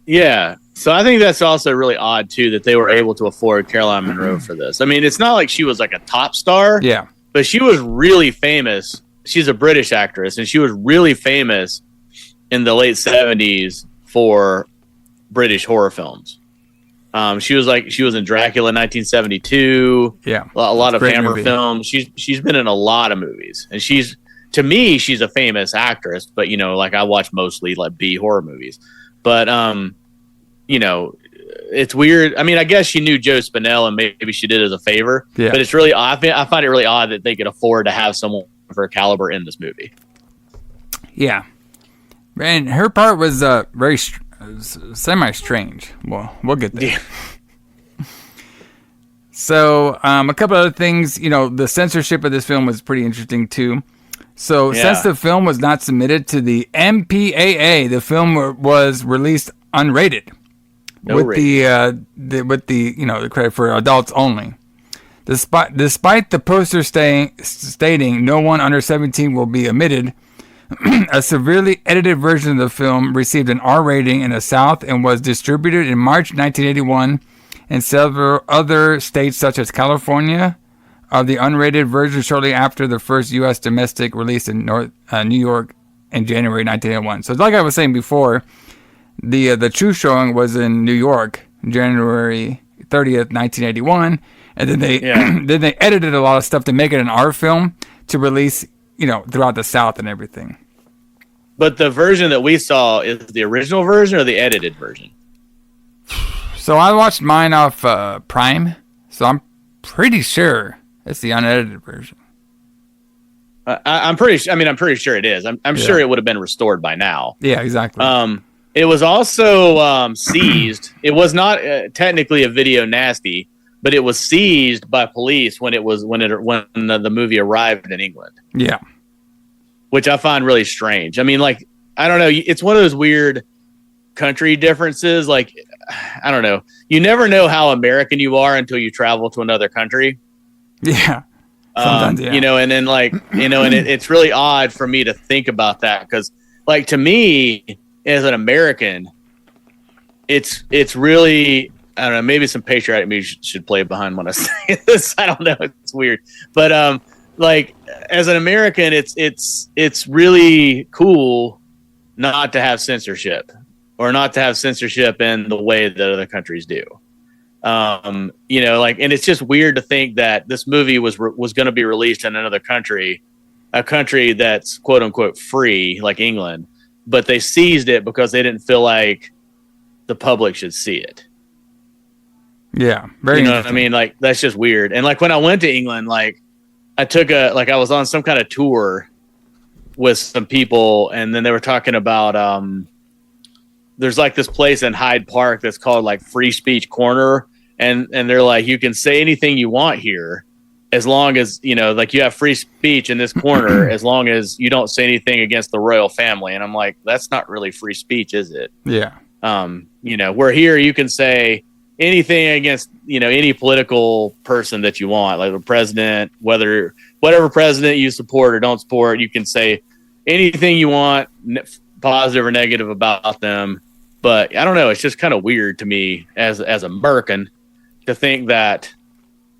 Yeah. So I think that's also really odd too that they were able to afford Caroline Munro for this. I mean, it's not like she was like a top star. Yeah. But she was really famous. She's a British actress, and she was really famous in the late 70s for British horror films. She was in Dracula 1972. Yeah. A lot of Hammer films. She's been in a lot of movies. And to me, she's a famous actress, but like I watch mostly like B horror movies. But it's weird. I mean, I guess she knew Joe Spinell and maybe she did as a favor. Yeah. But it's really odd. I find it really odd that they could afford to have someone of her caliber in this movie. Yeah. And her part was very semi-strange. Well, we'll get there. Yeah. So, a couple other things. The censorship of this film was pretty interesting, too. So since the film was not submitted to the MPAA, the film was released unrated, with the credit for adults only. Despite the poster stating no one under 17 will be admitted, a severely edited version of the film received an R rating in the South and was distributed in March 1981 in several other states such as California. Of the unrated version shortly after the first U.S. domestic release in New York in January 1981. So like I was saying before, the true showing was in New York, January 30th, 1981, and then they then they edited a lot of stuff to make it an R film to release, throughout the South and everything. But the version that we saw is the original version or the edited version? So I watched mine off Prime, so I'm pretty sure it's the unedited version. I'm pretty sure it is. I'm sure it would have been restored by now. Yeah, exactly. It was also seized. It was not technically a video nasty, but it was seized by police when the movie arrived in England. Yeah, which I find really strange. I mean, like, I don't know. It's one of those weird country differences. Like, I don't know. You never know how American you are until you travel to another country. Yeah. Sometimes, yeah. And then it's really odd for me to think about that because, like, to me as an American, it's really, I don't know, maybe some patriotic music should play behind when I say this. I don't know. It's weird. But, like, as an American, it's really cool not to have censorship or not to have censorship in the way that other countries do. And it's just weird to think that this movie was going to be released in another country, a country that's quote unquote free, like England, but they seized it because they didn't feel like the public should see it. Yeah. Very, what I mean? Like, that's just weird. And like when I went to England, like I was on some kind of tour with some people, and then they were talking about, there's like this place in Hyde Park that's called like Free Speech Corner. And they're like, you can say anything you want here as long as, like you have free speech in this corner, as long as you don't say anything against the royal family. And I'm like, that's not really free speech, is it? Yeah. Where here you can say anything against, any political person that you want, like the president, whatever president you support or don't support, you can say anything you want, positive or negative about them. But I don't know. It's just kind of weird to me as American to think that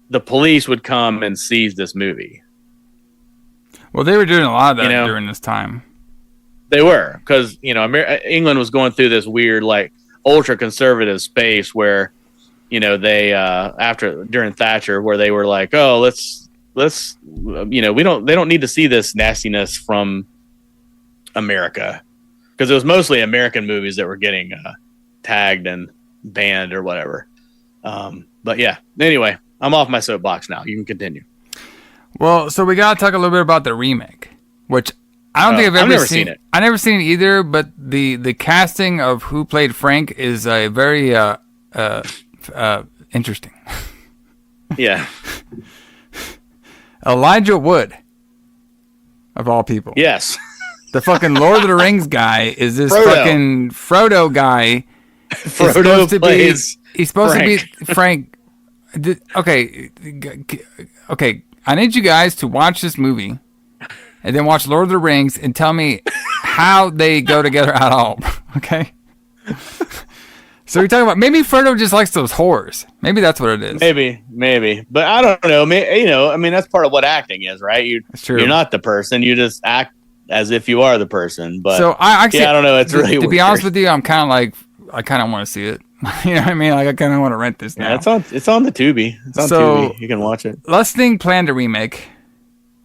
the police would come and seize this movie. Well, they were doing a lot of that during this time. They were, because England was going through this weird, like, ultra conservative space where, they during Thatcher, where they were like, oh, let's they don't need to see this nastiness from America. Because it was mostly American movies that were getting tagged and banned or whatever. But yeah, anyway, I'm off my soapbox now. You can continue. Well, so we got to talk a little bit about the remake, which I don't think I've never seen it. I've never seen it either, but the casting of who played Frank is a very interesting. Yeah. Elijah Wood, of all people. Yes. The fucking Lord of the Rings guy is this fucking Frodo guy. Frodo plays he's supposed to be Frank. Okay. I need you guys to watch this movie and then watch Lord of the Rings and tell me how they go together at all. Okay? So we're talking about maybe Frodo just likes those whores. Maybe that's what it is. Maybe. But I don't know. That's part of what acting is, right? You're not the person. You just act as if you are the person. But so I don't know. It's really to weird. Be honest with you, I'm kind of like, I kind of want to see it. You know what I mean? Like, I kind of want to rent this now. Yeah, it's on the Tubi. It's on Tubi. You can watch it. Lusting planned a remake.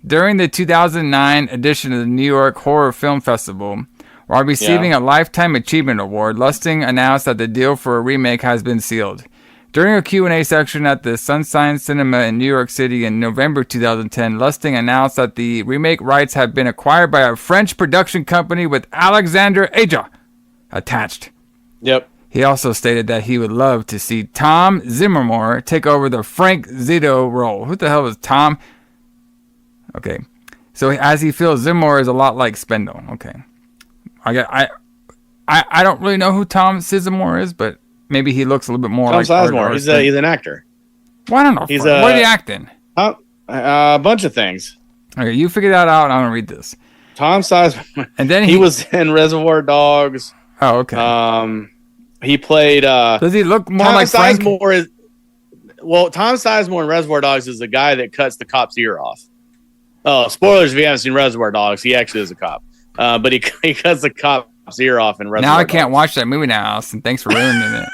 During the 2009 edition of the New York Horror Film Festival, while receiving a Lifetime Achievement Award, Lusting announced that the deal for a remake has been sealed. During a Q&A section at the Sunshine Cinema in New York City in November 2010, Lusting announced that the remake rights have been acquired by a French production company with Alexander Aja attached. Yep. He also stated that he would love to see Tom Zimmermore take over the Frank Zito role. Who the hell is Tom? Okay. So as he feels Zimmer is a lot like Spindle. Okay. I don't really know who Tom Sizemore is, but maybe he looks a little bit more Tom like Sizemore. He's an actor. Well, I don't know. What are you acting? A bunch of things. Okay, you figure that out and I'm going to read this. Tom Sizemore. And then he was in Reservoir Dogs. Oh, okay. He played... Does he look more Tom like Frank? Sizemore is... Well, Tom Sizemore in Reservoir Dogs is the guy that cuts the cop's ear off. Oh, spoilers if you haven't seen Reservoir Dogs. He actually is a cop. But he cuts the cop's ear off in Reservoir Now I Dogs. can't watch that movie now, Alison. Thanks for ruining it.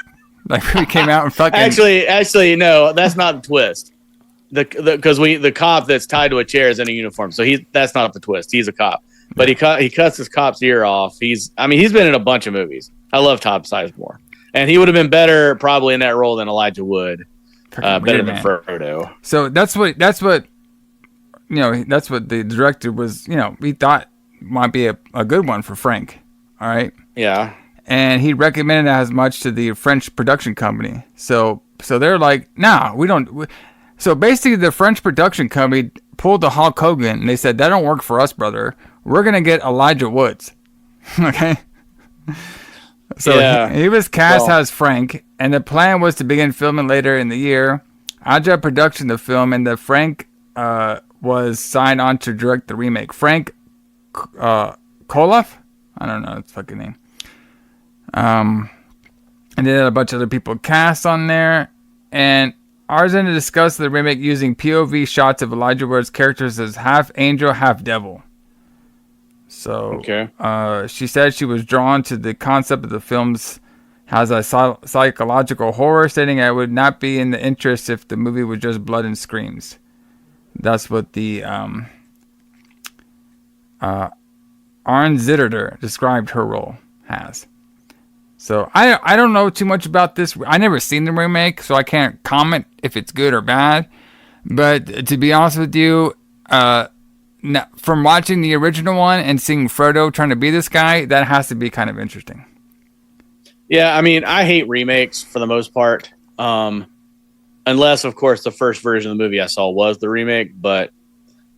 Like, we came out and fucking... Actually, no, that's not the twist. Because the cop that's tied to a chair is in a uniform. So that's not the twist. He's a cop. But he cuts his cop's ear off. He's been in a bunch of movies. I love Tom Sizemore. And he would have been better probably in that role than Elijah Wood. Better than Frodo. So that's what the director was, he thought might be a good one for Frank. All right. Yeah. And he recommended it as much to the French production company. So they're like, nah, we don't. So basically the French production company pulled the Hulk Hogan and they said, that don't work for us, brother. We're going to get Elijah Woods. Okay. So he was cast as Frank, and the plan was to begin filming later in the year. Aja production the film, and Frank was signed on to direct the remake. Frank Koloff? I don't know his fucking name. And then a bunch of other people cast on there. And Arzan discussed the remake using POV shots of Elijah Wood's characters as half angel, half devil. So she said she was drawn to the concept of the film's has a psychological horror, stating it would not be in the interest if the movie was just blood and screams. That's what the Arn Zitter described her role as. So I don't know too much about this. I never seen the remake, so I can't comment if it's good or bad. But to be honest with you, from watching the original one and seeing Frodo trying to be this guy, that has to be kind of interesting. Yeah, I mean, I hate remakes for the most part. Unless, of course, the first version of the movie I saw was the remake. But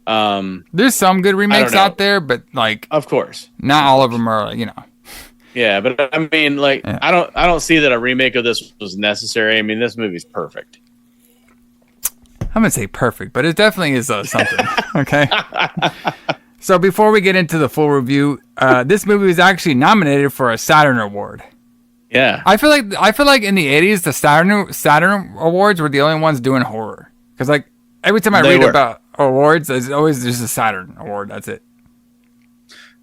there's some good remakes out there, but like, of course, not all of them are, Yeah, but I mean, like, I don't see that a remake of this was necessary. I mean, this movie's perfect. I'm going to say perfect, but it definitely is something. Okay. So before we get into the full review, this movie was actually nominated for a Saturn Award. Yeah. I feel like in the 80s, the Saturn Awards were the only ones doing horror. Because like every time I read about awards, there's always just a Saturn Award. That's it.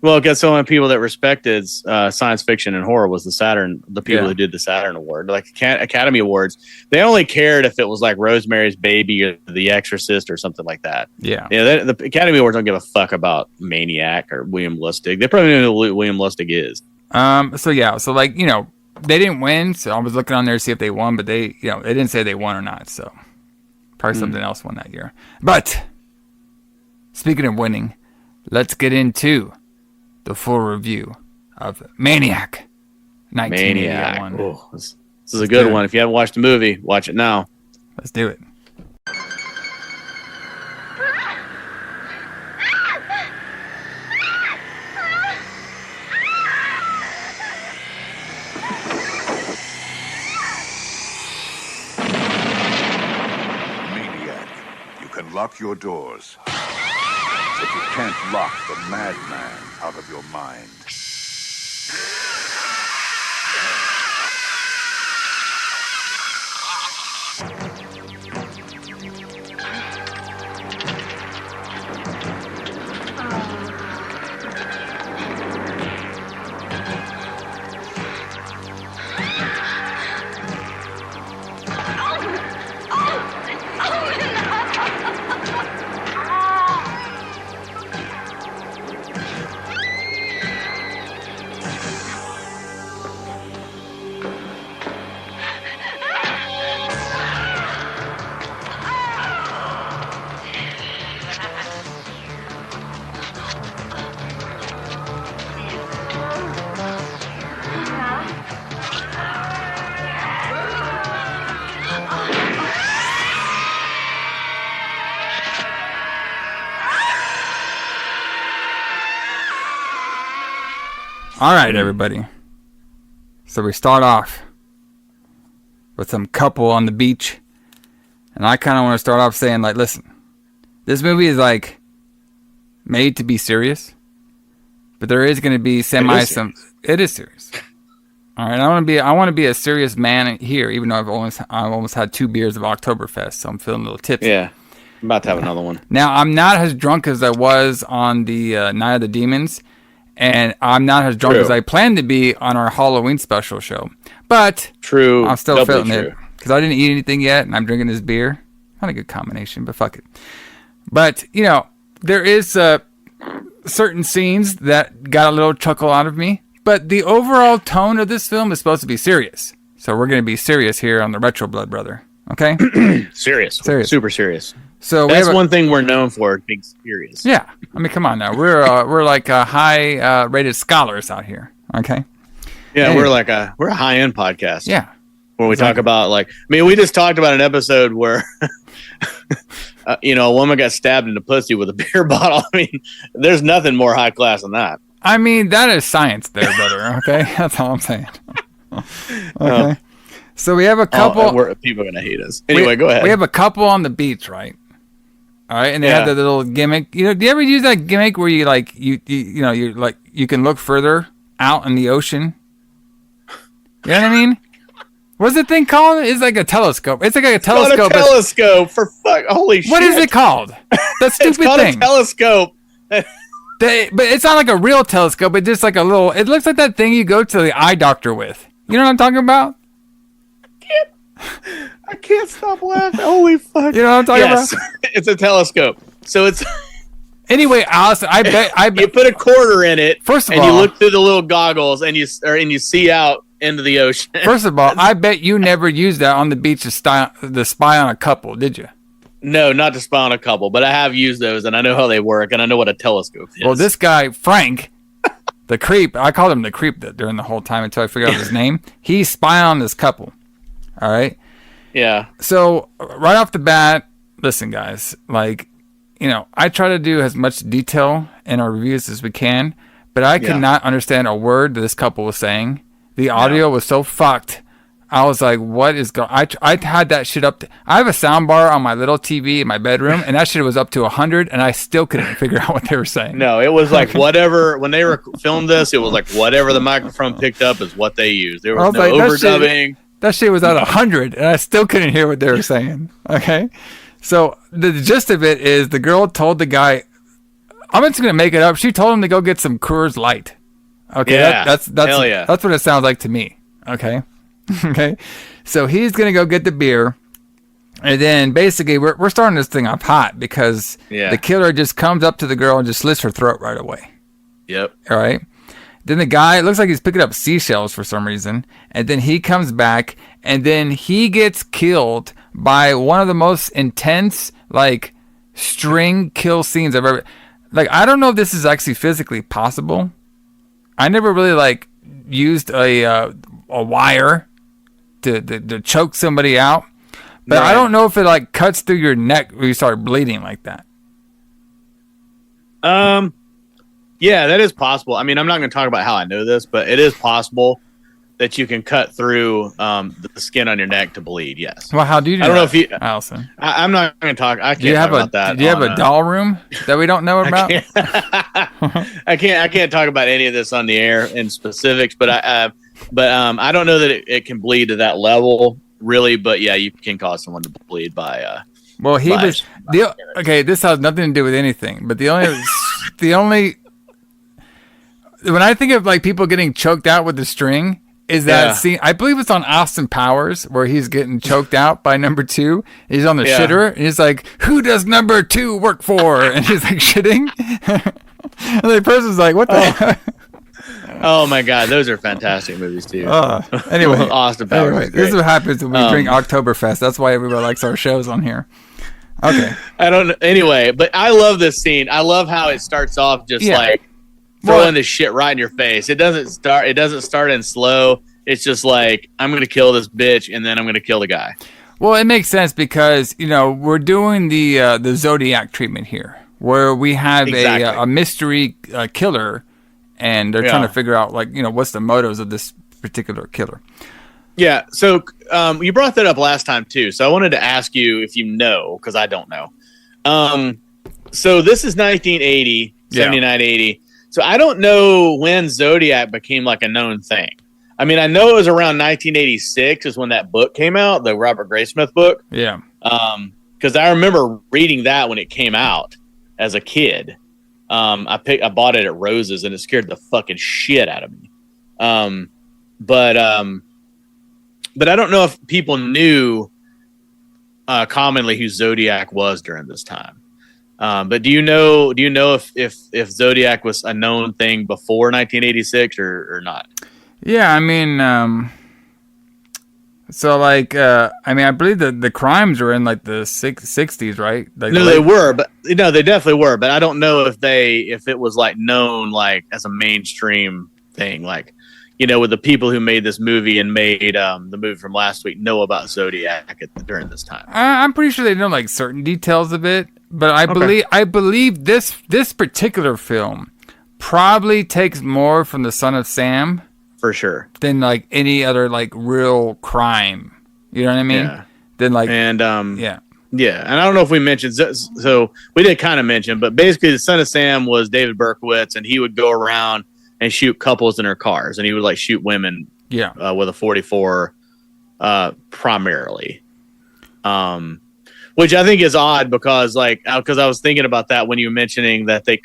Well, because so many people that respected science fiction and horror was the people who did the Saturn Award. Like Academy Awards, they only cared if it was like Rosemary's Baby or The Exorcist or something like that. Yeah. The Academy Awards don't give a fuck about Maniac or William Lustig. They probably don't know who William Lustig is. So like, they didn't win, so I was looking on there to see if they won, but they didn't say they won or not, so probably something else won that year. But speaking of winning, let's get into the full review of Maniac, 1981. Maniac. Oh, this is a good one. If you haven't watched the movie, watch it now. Let's do it. Maniac, you can lock your doors, but you can't lock the madman out of your mind. All right, everybody. So we start off with some couple on the beach. And I kind of want to start off saying, like, listen, this movie is, like, made to be serious. But there is going to be It is serious. All right, I want to be a serious man here, even though I've almost had 2 beers of Oktoberfest, so I'm feeling a little tipsy. Yeah, I'm about to have another one. Now, I'm not as drunk as I was on the Night of the Demons, and I'm not as drunk as I planned to be on our Halloween special show. But I'm still feeling it because I didn't eat anything yet, and I'm drinking this beer. Not a good combination, but fuck it. But, you know, there is certain scenes that got a little chuckle out of me. But the overall tone of this film is supposed to be serious. So we're going to be serious here on the Retro Blood Brother. Okay? Serious. Super serious. So that's one thing we're known for, being serious. Yeah. I mean, come on now. We're like high rated scholars out here. Okay? Yeah, we're a high-end podcast. Yeah. Where we talk about, like, I mean, we just talked about an episode where a woman got stabbed in the pussy with a beer bottle. I mean, there's nothing more high class than that. I mean, that is science there, brother. Okay? That's all I'm saying. Okay. So we have a couple. People are going to hate us. Anyway, go ahead. We have a couple on the beach, right? All right. And they have the little gimmick. You know, do you ever use that gimmick where you like, you can look further out in the ocean? You know what I mean? What's the thing called? It's like a telescope. It's like a telescope. It's not a telescope, for fuck. Holy shit. What is it called? That stupid it's called thing. A telescope. But it's not like a real telescope. It's just like a little. It looks like that thing you go to the eye doctor with. You know what I'm talking about? I can't stop laughing. Holy fuck! You know what I'm talking about? It's a telescope. So it's. Anyway, Alison, I bet you put a quarter in it. First of all, and you look through the little goggles, and you see out into the ocean. First of all, I bet you never used that on the beach to spy on a couple, did you? No, not to spy on a couple, but I have used those, and I know how they work, and I know what a telescope is. Well, this guy, Frank, the creep, I called him the creep during the whole time until I figured out his name. He spied on this couple. All right? Yeah. So, right off the bat, listen, guys, like, you know, I try to do as much detail in our reviews as we can, but I could not understand a word that this couple was saying. The audio was so fucked. I was like, what is going on? I had that shit up. I have a sound bar on my little TV in my bedroom, and that shit was up to 100, and I still couldn't figure out what they were saying. No, it was like whatever, when they filmed this, it was like whatever the microphone picked up is what they used. There was no like, overdubbing. That shit was at 100, and I still couldn't hear what they were saying. Okay? So the gist of it is the girl told the guy, I'm just going to make it up. She told him to go get some Coors Light. Okay? Yeah, that's what it sounds like to me. Okay? Okay, so he's gonna go get the beer, and then basically we're starting this thing off hot because the killer just comes up to the girl and just slits her throat right away. Yep. All right. Then the guy, it looks like he's picking up seashells for some reason, and then he comes back, and then he gets killed by one of the most intense like string kill scenes I've ever. Like, I don't know if this is actually physically possible. I never really like used a wire to choke somebody out, but I don't know if it like cuts through your neck when you start bleeding like that. Yeah, that is possible. I mean, I'm not going to talk about how I know this, but it is possible that you can cut through the skin on your neck to bleed. Yes. Well, how do you do I don't that, know if you, Allison? I'm not going to talk. I can't talk about that. Do you have a doll room that we don't know about? I can't talk about any of this on the air in specifics, but I don't know that it can bleed to that level, really. But yeah, you can cause someone to bleed by. Well, okay. This has nothing to do with anything, but the only when I think of like people getting choked out with the string is that scene. I believe it's on Austin Powers where he's getting choked out by number 2. He's on the shitter and he's like, "Who does number 2 work for?" And he's like shitting, and the person's like, "What the?" Heck? Oh my god, those are fantastic movies too. Anyway, Austin Powers. Anyway, this is what happens when we drink Oktoberfest. That's why everybody likes our shows on here. Okay. I don't know. Anyway, but I love this scene. I love how it starts off just like throwing this shit right in your face. It doesn't start in slow. It's just like, I'm going to kill this bitch and then I'm going to kill the guy. Well, it makes sense because, you know, we're doing the Zodiac treatment here where we have a mystery killer. and they're trying to figure out like what's the motives of this particular killer. Yeah. So you brought that up last time too. So I wanted to ask you if you know, because I don't know. So this is 1980, 79, 80. So I don't know when Zodiac became like a known thing. I mean, I know it was around 1986 is when that book came out, the Robert Graysmith book. Yeah. Because I remember reading that when it came out as a kid. I bought it at Rose's and it scared the fucking shit out of me. But I don't know if people knew commonly who Zodiac was during this time. But do you know if Zodiac was a known thing before 1986 or not? Yeah, I mean, so like, I believe the crimes were in like the 60s, right? Like, no, they were, but they definitely were. But I don't know if it was like known like as a mainstream thing, like. With the people who made this movie and made the movie from last week know about Zodiac during this time. I'm pretty sure they know like certain details of it, but I believe this particular film probably takes more from the Son of Sam for sure than like any other like real crime. You know what I mean? Yeah. Then like and yeah. Yeah, and I don't know if we mentioned, so we did kind of mention, but basically the Son of Sam was David Berkowitz, and he would go around and shoot couples in their cars, and he would like shoot women with a 44 primarily, which I think is odd because I was thinking about that when you were mentioning that they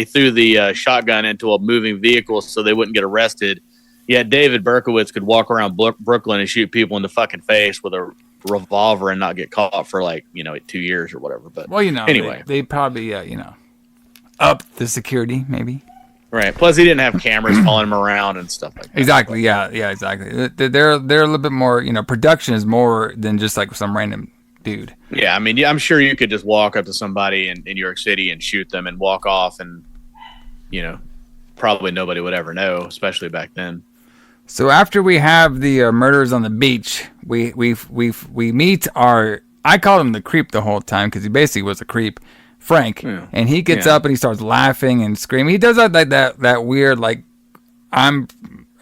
threw the shotgun into a moving vehicle so they wouldn't get arrested. Yet David Berkowitz could walk around Brooklyn and shoot people in the fucking face with a revolver and not get caught for 2 years or whatever. But anyway, they probably up the security maybe. Right. Plus, he didn't have cameras following him around and stuff like that. Exactly. Yeah. Exactly. They're a little bit more. Production is more than just like some random dude. Yeah. I mean, I'm sure you could just walk up to somebody in New York City and shoot them and walk off, and probably nobody would ever know, especially back then. So after we have the murders on the beach, we meet our. I called him the creep the whole time because he basically was a creep. Frank, and he gets up and he starts laughing and screaming. He does that weird like I'm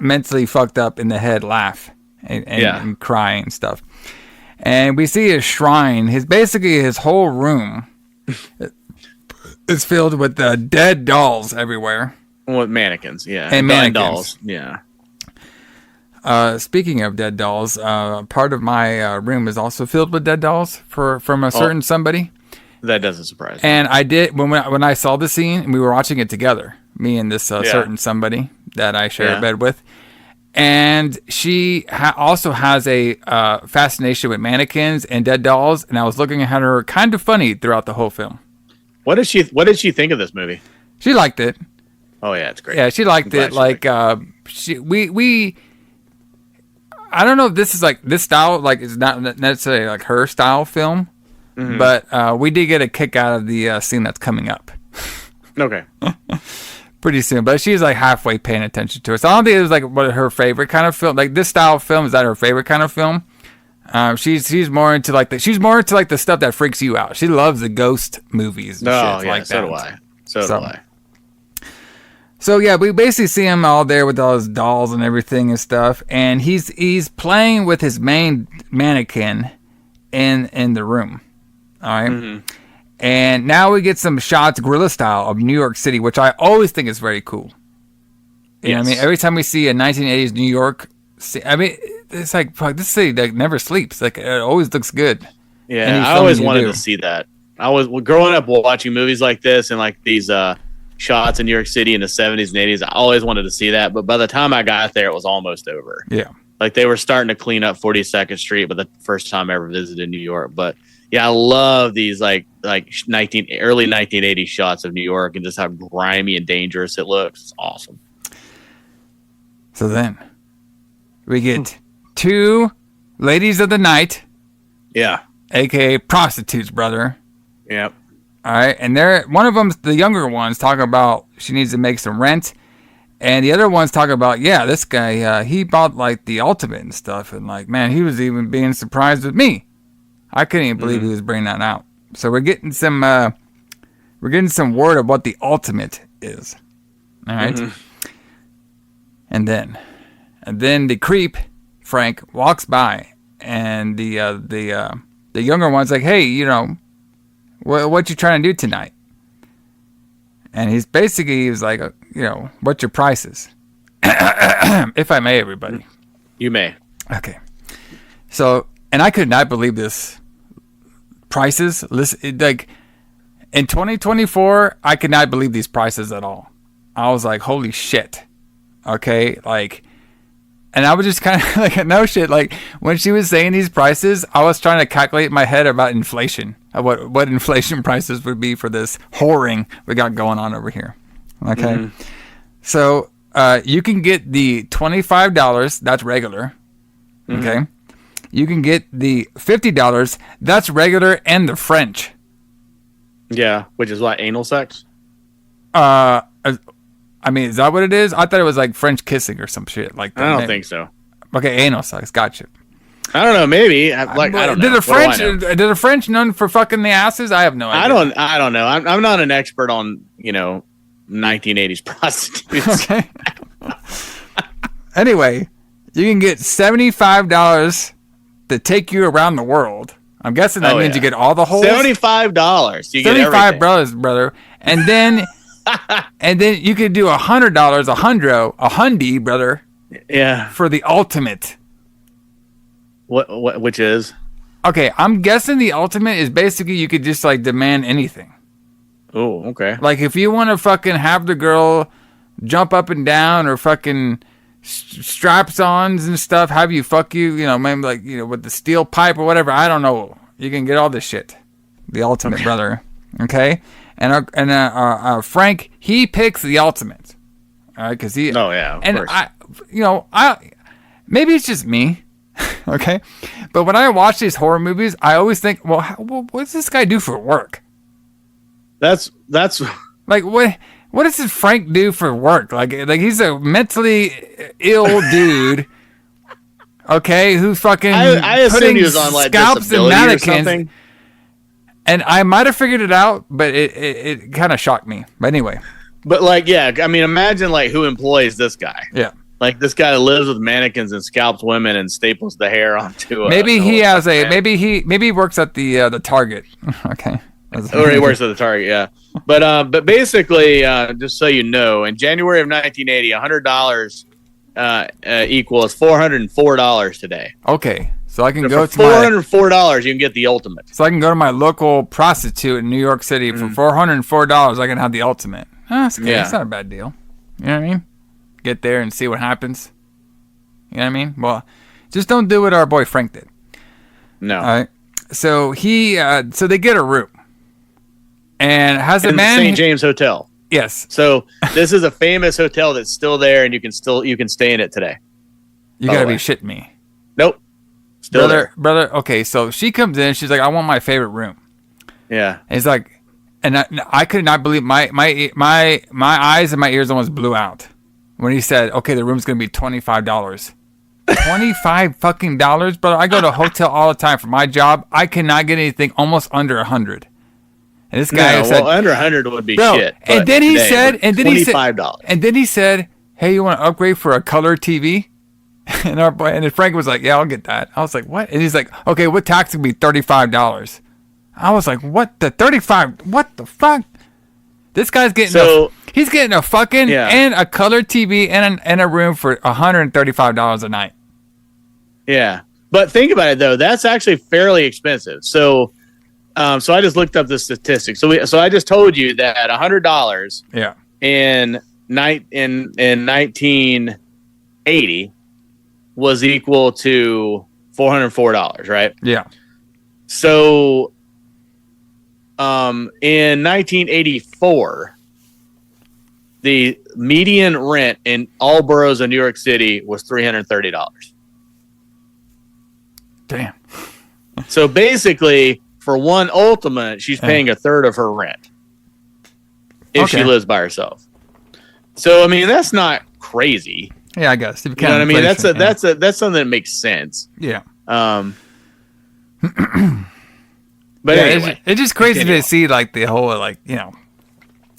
mentally fucked up in the head laugh and cry and stuff. And we see his shrine. His whole room is filled with dead dolls everywhere. With mannequins, yeah, and mannequins. Dolls, yeah. Speaking of dead dolls, part of my room is also filled with dead dolls from a certain somebody. That doesn't surprise me. And I did when I saw the scene, and we were watching it together, me and this certain somebody that I share a bed with, and she also has a fascination with mannequins and dead dolls, and I was looking at her kind of funny throughout the whole film. What did she think of this movie? She liked it. Oh yeah, it's great. Yeah, she liked it. Like we. I don't know if this is like this style, like it's not necessarily like her style film. Mm-hmm. But we did get a kick out of the scene that's coming up. Okay. Pretty soon. But she's like halfway paying attention to it. So I don't think it was like what her favorite kind of film. Like this style of film, is that her favorite kind of film? She's more into like the stuff that freaks you out. She loves the ghost movies and shit like that. So do I. So do I. So yeah, we basically see him all there with all his dolls and everything and stuff. And he's playing with his main mannequin in the room. All right. Mm-hmm. And now we get some shots, guerrilla style, of New York City, which I always think is very cool. You know what I mean? Every time we see a 1980s New York, it's like, fuck, this city that never sleeps. Like, it always looks good. Yeah, I always wanted to see that. I was growing up watching movies like this and like these shots in New York City in the 70s and 80s. I always wanted to see that. But by the time I got there, it was almost over. Yeah. Like, they were starting to clean up 42nd Street, but the first time I ever visited New York. But yeah, I love these early 1980s shots of New York and just how grimy and dangerous it looks. It's awesome. So then we get two ladies of the night. Yeah. AKA prostitutes, brother. Yep. All right. And one of them's the younger one's talking about she needs to make some rent. And the other one's talking about, this guy, he bought like the ultimate and stuff. And like, man, he was even being surprised with me. I couldn't even believe he was bringing that out. So we're getting some word of what the ultimate is. All right. And then the creep Frank walks by, and the younger one's like, "Hey, you know, what you trying to do tonight?" And he was like, "You know, what's your prices?" If I may, everybody. You may. Okay. So, and I could not believe this. Prices, listen, like in 2024, I could not believe these prices at all. I was like, holy shit. Okay, like, and I was just kind of like, no shit. Like when she was saying these prices, I was trying to calculate in my head about inflation, what inflation prices would be for this whoring we got going on over here. Okay, so you can get the $25. That's regular. Okay, you can get the $50. That's regular and the French. Yeah, which is what, anal sex? I mean, is that what it is? I thought it was like French kissing or some shit like that. I don't think so. Okay, anal sex. Gotcha. I don't know. Maybe. I don't know. Did the French known for fucking the asses? I have no idea. I don't know. I'm not an expert on 1980s prostitutes. Okay. Anyway, you can get $75 to take you around the world. I'm guessing that means you get all the holes. $75. You get $75, brother, and then. And then you could do $100, a hundy, brother. Yeah. For the ultimate. Which is? Okay, I'm guessing the ultimate is basically you could just like demand anything. Oh, okay. Like if you want to fucking have the girl jump up and down or fucking straps-ons and stuff, have you fuck you, maybe like, with the steel pipe or whatever. I don't know. You can get all this shit. The ultimate, brother. Okay? And Frank, he picks the ultimate, all right? Because he. Oh yeah, of course. I maybe it's just me, okay. But when I watch these horror movies, I always think, well, what does this guy do for work? That's like what does this Frank do for work? Like he's a mentally ill dude, okay? Who fucking I assume he was on like scalps and disability mannequins. Or something. And I might have figured it out, but it kind of shocked me. But anyway. But I mean, imagine like who employs this guy. Yeah. Like this guy lives with mannequins and scalps women and staples the hair onto. Maybe he has maybe he works at the Target. Okay. Or he works at the Target, yeah. But basically, just so you know, in January of 1980, $100 equals $404 today. Okay. So I can go to $404. You can get the ultimate. So I can go to my local prostitute in New York City for $404. I can have the ultimate. That's okay. It's not a bad deal. You know what I mean? Get there and see what happens. You know what I mean? Well, just don't do what our boy Frank did. No. All right. So so they get a room, and has a man the St. James Hotel. Yes. So this is a famous hotel that's still there, and you can stay in it today. You gotta be shitting me. Nope. Still brother. Okay, so she comes in. She's like, "I want my favorite room." Yeah. And he's like, and I could not believe my eyes and my ears almost blew out when he said, "Okay, the room's gonna be $25." $25 fucking dollars, brother. I go to a hotel all the time for my job. I cannot get anything almost under $100. And this guy said, under 100 would be shit. And then he said, $25. And then he said, "Hey, you want to upgrade for a color TV?" And our boy, and Frank was like, "Yeah, I'll get that." I was like, "What?" And he's like, "Okay, what tax would be $35?" I was like, "What the 35? What the fuck?" This guy's getting he's getting a fucking and a color TV and a room for $135 a night. Yeah, but think about it though. That's actually fairly expensive. So I just looked up the statistics. So I just told you that $100. Yeah. In 1980. Was equal to $404, right? Yeah. So, in 1984, the median rent in all boroughs of New York City was $330. Damn. So basically, for one ultimate, she's paying a third of her rent if she lives by herself. So I mean, that's not crazy. Yeah, I guess. You know what I mean? That's something that makes sense. Yeah. But anyway, it's just crazy to see like the whole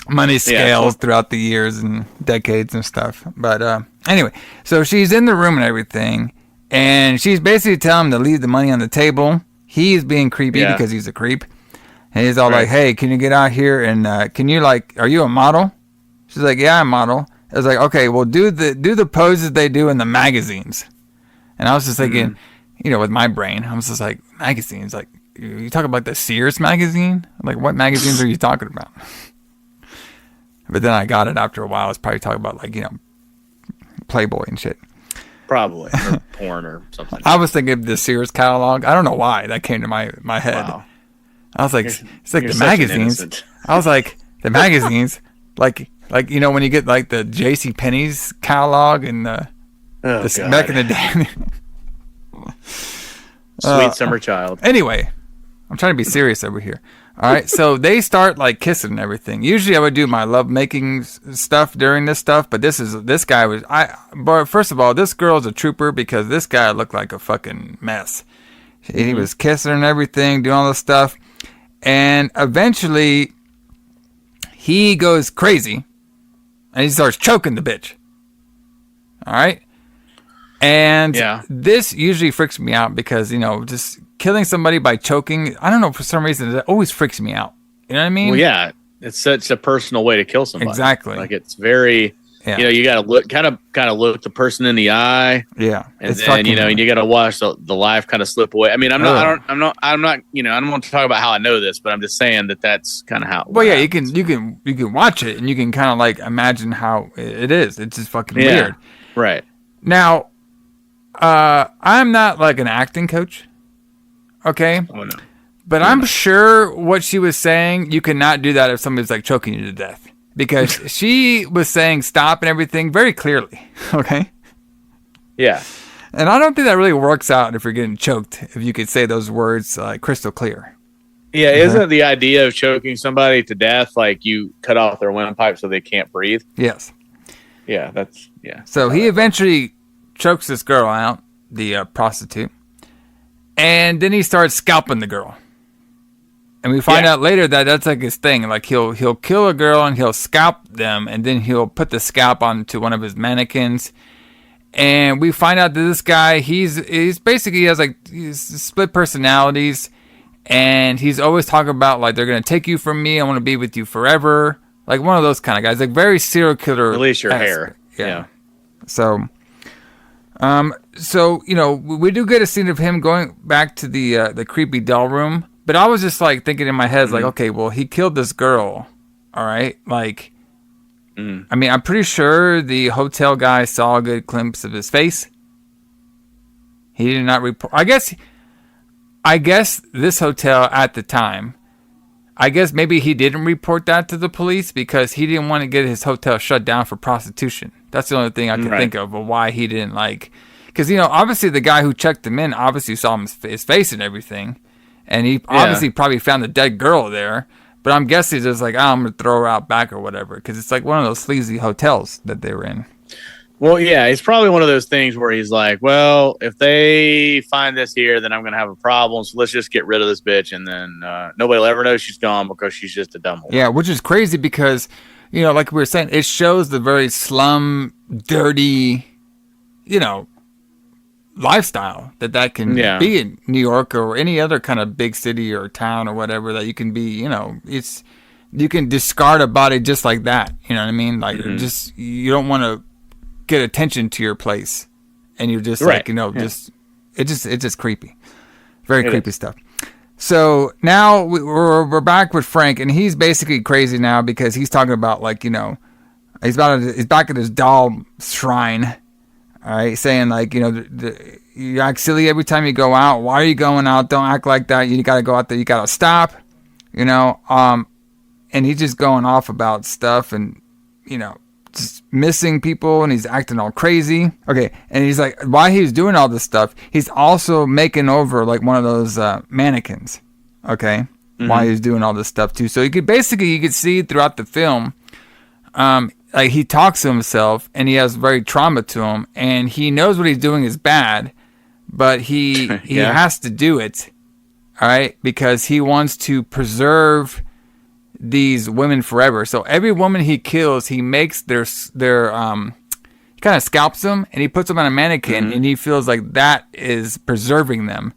money scales throughout the years and decades and stuff. But anyway, so she's in the room and everything, and she's basically telling him to leave the money on the table. He's being creepy because he's a creep. And he's all like, hey, can you get out here and can you are you a model? She's like, yeah, I'm a model. I was like, okay, well, do the poses they do in the magazines. And I was just thinking, with my brain, I was just like, magazines, like, you talk about the Sears magazine? Like, what magazines are you talking about? But then I got it after a while. I was probably talking about, Playboy and shit. Probably. Or porn or something. I was thinking of the Sears catalog. I don't know why that came to my head. Wow. I was like, it's like the magazines. I was like, the magazines, like when you get the J.C. Penney's catalog and back in the day. Sweet summer child. Anyway, I'm trying to be serious over here. All right, so they start kissing and everything. Usually I would do my love making stuff during this stuff, but but first of all, this girl's a trooper because this guy looked like a fucking mess. He was kissing and everything, doing all this stuff. And eventually, he goes crazy, and he starts choking the bitch. All right? And this usually freaks me out because, just killing somebody by choking, I don't know, for some reason, it always freaks me out. You know what I mean? Well, yeah. It's such a personal way to kill somebody. Exactly. It's very... Yeah. You got to look, kind of look the person in the eye. Yeah, and then and you got to watch the life kind of slip away. I mean, I don't want to talk about how I know this, but I'm just saying that's kind of how. Well, yeah, happens. you can watch it and you can kind of imagine how it is. It's just fucking weird. Right. Now, I'm not an acting coach. Okay. Oh no. But I'm sure what she was saying, you cannot do that if somebody's choking you to death. Because she was saying stop and everything very clearly, okay? Yeah. And I don't think that really works out if you're getting choked, if you could say those words crystal clear. Yeah, isn't the idea of choking somebody to death you cut off their windpipe so they can't breathe? Yes. Yeah, So he eventually chokes this girl out, the prostitute, and then he starts scalping the girl. And we find out later that that's his thing. He'll kill a girl and he'll scalp them, and then he'll put the scalp onto one of his mannequins. And we find out that this guy, he's basically has he's split personalities, and he's always talking about they're gonna take you from me. I want to be with you forever. One of those kind of guys, very serial killer. Release your hair. Yeah. So we do get a scene of him going back to the creepy doll room. But I was just thinking in my head, okay, well, he killed this girl, all right? I mean, I'm pretty sure the hotel guy saw a good glimpse of his face. He did not report. I guess this hotel at the time, maybe he didn't report that to the police because he didn't want to get his hotel shut down for prostitution. That's the only thing I can think of why he didn't because obviously the guy who checked him in obviously saw his face and everything. And he obviously probably found the dead girl there. But I'm guessing he's just I'm going to throw her out back or whatever. Because it's one of those sleazy hotels that they were in. Well, yeah, it's probably one of those things where he's well, if they find this here, then I'm going to have a problem. So let's just get rid of this bitch. And then nobody will ever know she's gone because she's just a dumb whore. Yeah, which is crazy because, like we were saying, it shows the very slum, dirty, lifestyle that can be in New York or any other kind of big city or town or whatever that you can be, you can discard a body just like that. You know what I mean? Just, you don't want to get attention to your place and you're just it's just creepy. Very creepy stuff. So now we're back with Frank and he's basically crazy now because he's talking about he's back at his doll shrine. All right, saying you act silly every time you go out. Why are you going out? Don't act like that. You gotta go out there. You gotta stop. And he's just going off about stuff and just missing people and he's acting all crazy. Okay, and he's while he's doing all this stuff, he's also making over one of those mannequins. Okay, while he's doing all this stuff too. So you could see throughout the film. He talks to himself and he has very trauma to him and he knows what he's doing is bad, but he has to do it, all right, because he wants to preserve these women forever. So every woman he kills, he makes their he kind of scalps them and he puts them on a mannequin, and he feels like that is preserving them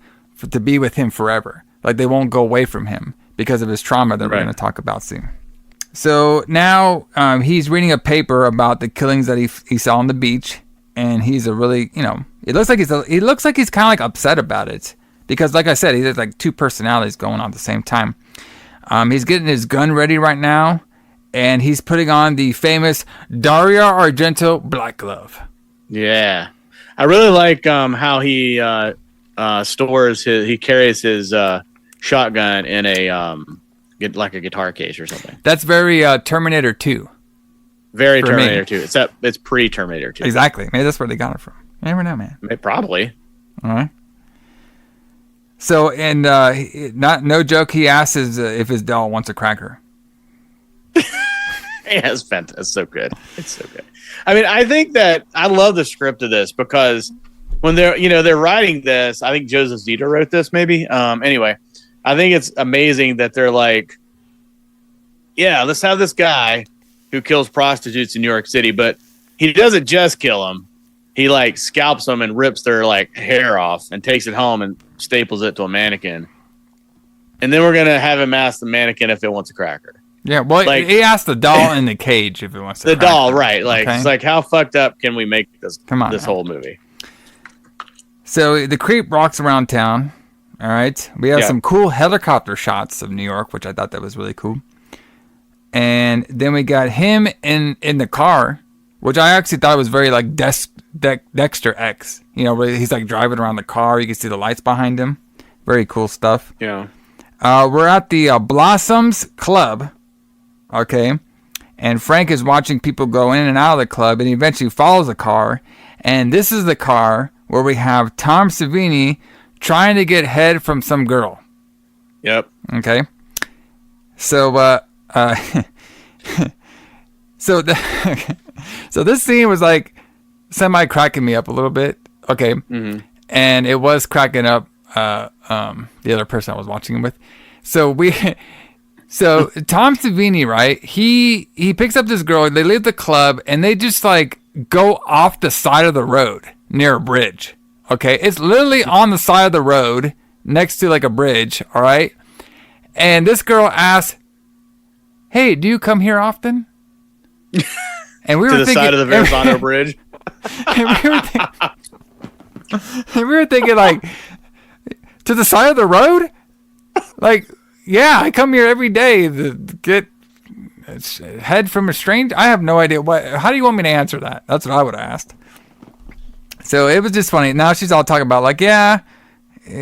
to be with him forever. Like they won't go away from him because of his trauma that we're going to talk about soon. So now he's reading a paper about the killings that he saw on the beach, and he's a really, it looks like he's kind of like upset about it because, like I said, he has like two personalities going on at the same time. He's getting his gun ready right now, and he's putting on the famous Dario Argento black glove. Yeah, I really like how he carries his shotgun in a like a guitar case or something. That's very Terminator 2. Very Terminator 2. Except it's pre-Terminator 2. Exactly. Maybe that's where they got it from. You never know, man. Probably. All right. So, and no joke, he asks if his doll wants a cracker. Yeah, it's fantastic. It's so good. It's so good. I mean, I think that I love the script of this because when they're writing this, I think Joseph Zito wrote this maybe. Anyway, I think it's amazing that they're like, yeah, let's have this guy who kills prostitutes in New York City, but he doesn't just kill them. He like scalps them and rips their like hair off and takes it home and staples it to a mannequin. And then we're going to have him ask the mannequin if it wants a cracker. Yeah, well, like, he asked the doll in the cage if it wants to the doll, right. Like, okay. It's like, how fucked up can we make this whole movie? So the creep walks around town. All right. We have some cool helicopter shots of New York, which I thought that was really cool. And then we got him in the car, which I actually thought was very like Dexter X. Where he's like driving around the car. You can see the lights behind him. Very cool stuff. Yeah. We're at the Blossoms Club. Okay. And Frank is watching people go in and out of the club, and he eventually follows the car. And this is the car where we have Tom Savini trying to get head from some girl. Yep. Okay. So, so this scene was like semi cracking me up a little bit. Okay. Mm-hmm. And it was cracking up the other person I was watching him with. So Tom Savini, right? He picks up this girl. They leave the club and they just like go off the side of the road near a bridge. Okay, it's literally on the side of the road next to like a bridge. All right, and this girl asks, "Hey, do you come here often?" And we were to the side of the Verrazano Bridge. And we were thinking like, to the side of the road? Like, yeah, I come here every day to get head from a stranger. I have no idea how do you want me to answer that? That's what I would have asked. So it was just funny. Now she's all talking about like, yeah,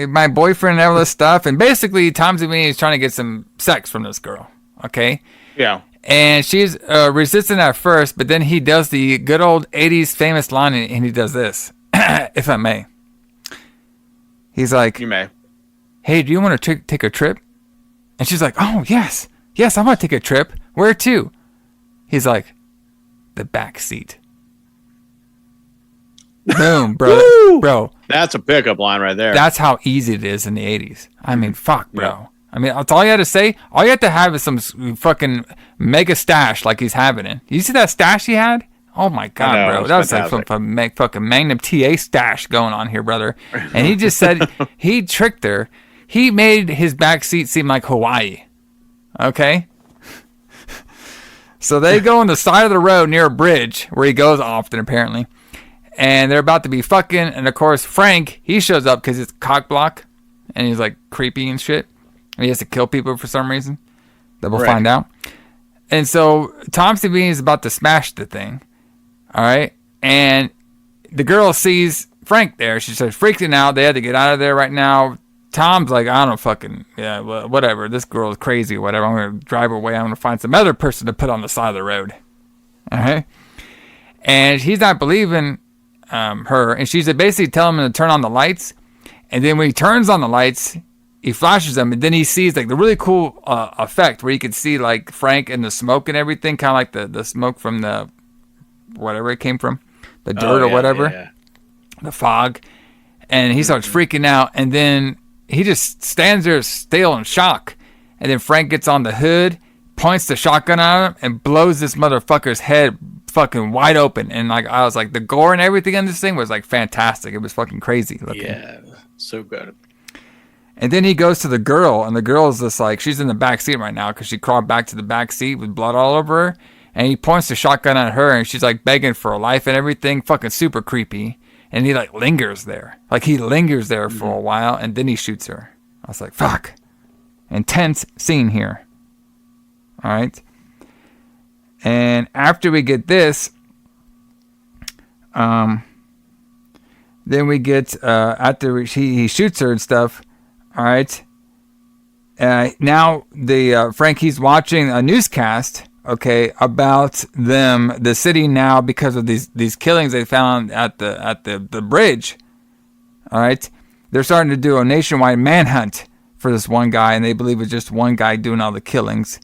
my boyfriend and all this stuff. And basically Tom Savini is trying to get some sex from this girl. Okay. Yeah. And she's resistant at first, but then he does the good old 80s famous line, and he does this, if I may. He's like, you may. Hey, do you want to take a trip? And she's like, oh, yes, I want to take a trip. Where to? He's like, the back seat. Boom, bro. That's a pickup line right there. That's how easy it is in the 80s. I mean, fuck, bro. Yeah. I mean, that's all you had to say. All you had to have is some fucking mega stash like he's having it. You see that stash he had? Oh my God, bro. That was like some fucking Magnum TA stash going on here, brother. And he just said he tricked her. He made his back seat seem like Hawaii. Okay? So they go on the side of the road near a bridge where he goes often, apparently. And they're about to be fucking. And of course, Frank, he shows up because it's cock block. And he's like creepy and shit. And he has to kill people for some reason that we'll find out. And so Tom Savini is about to smash the thing. All right. And the girl sees Frank there. She starts freaking out. They had to get out of there right now. Tom's like, I don't fucking, yeah, whatever. This girl is crazy or whatever. I'm going to drive her away. I'm going to find some other person to put on the side of the road. All right. And he's not believing her. And she's basically telling him to turn on the lights. And then when he turns on the lights, he flashes them, and then he sees like the really cool effect where you can see like Frank and the smoke and everything, kind of like the smoke from the whatever it came from, the dirt or whatever, the fog. And he starts freaking out, and then he just stands there still in shock. And then Frank gets on the hood, points the shotgun at him and blows this motherfucker's head fucking wide open. And like I was like, the gore and everything in this thing was like fantastic. It was fucking crazy looking. Yeah, so good. And then he goes to the girl, and the girl's just like, she's in the back seat right now because she crawled back to the back seat with blood all over her. And he points the shotgun at her, and she's like begging for her life and everything, fucking super creepy. And he like lingers there. Like he lingers there for a while, and then he shoots her. I was like, fuck. Intense scene here. All right. And after we get this, then we get, after he shoots her and stuff, all right. Now Frank, he's watching a newscast, okay, about the city now because of these killings they found at the bridge. All right. They're starting to do a nationwide manhunt for this one guy, and they believe it's just one guy doing all the killings.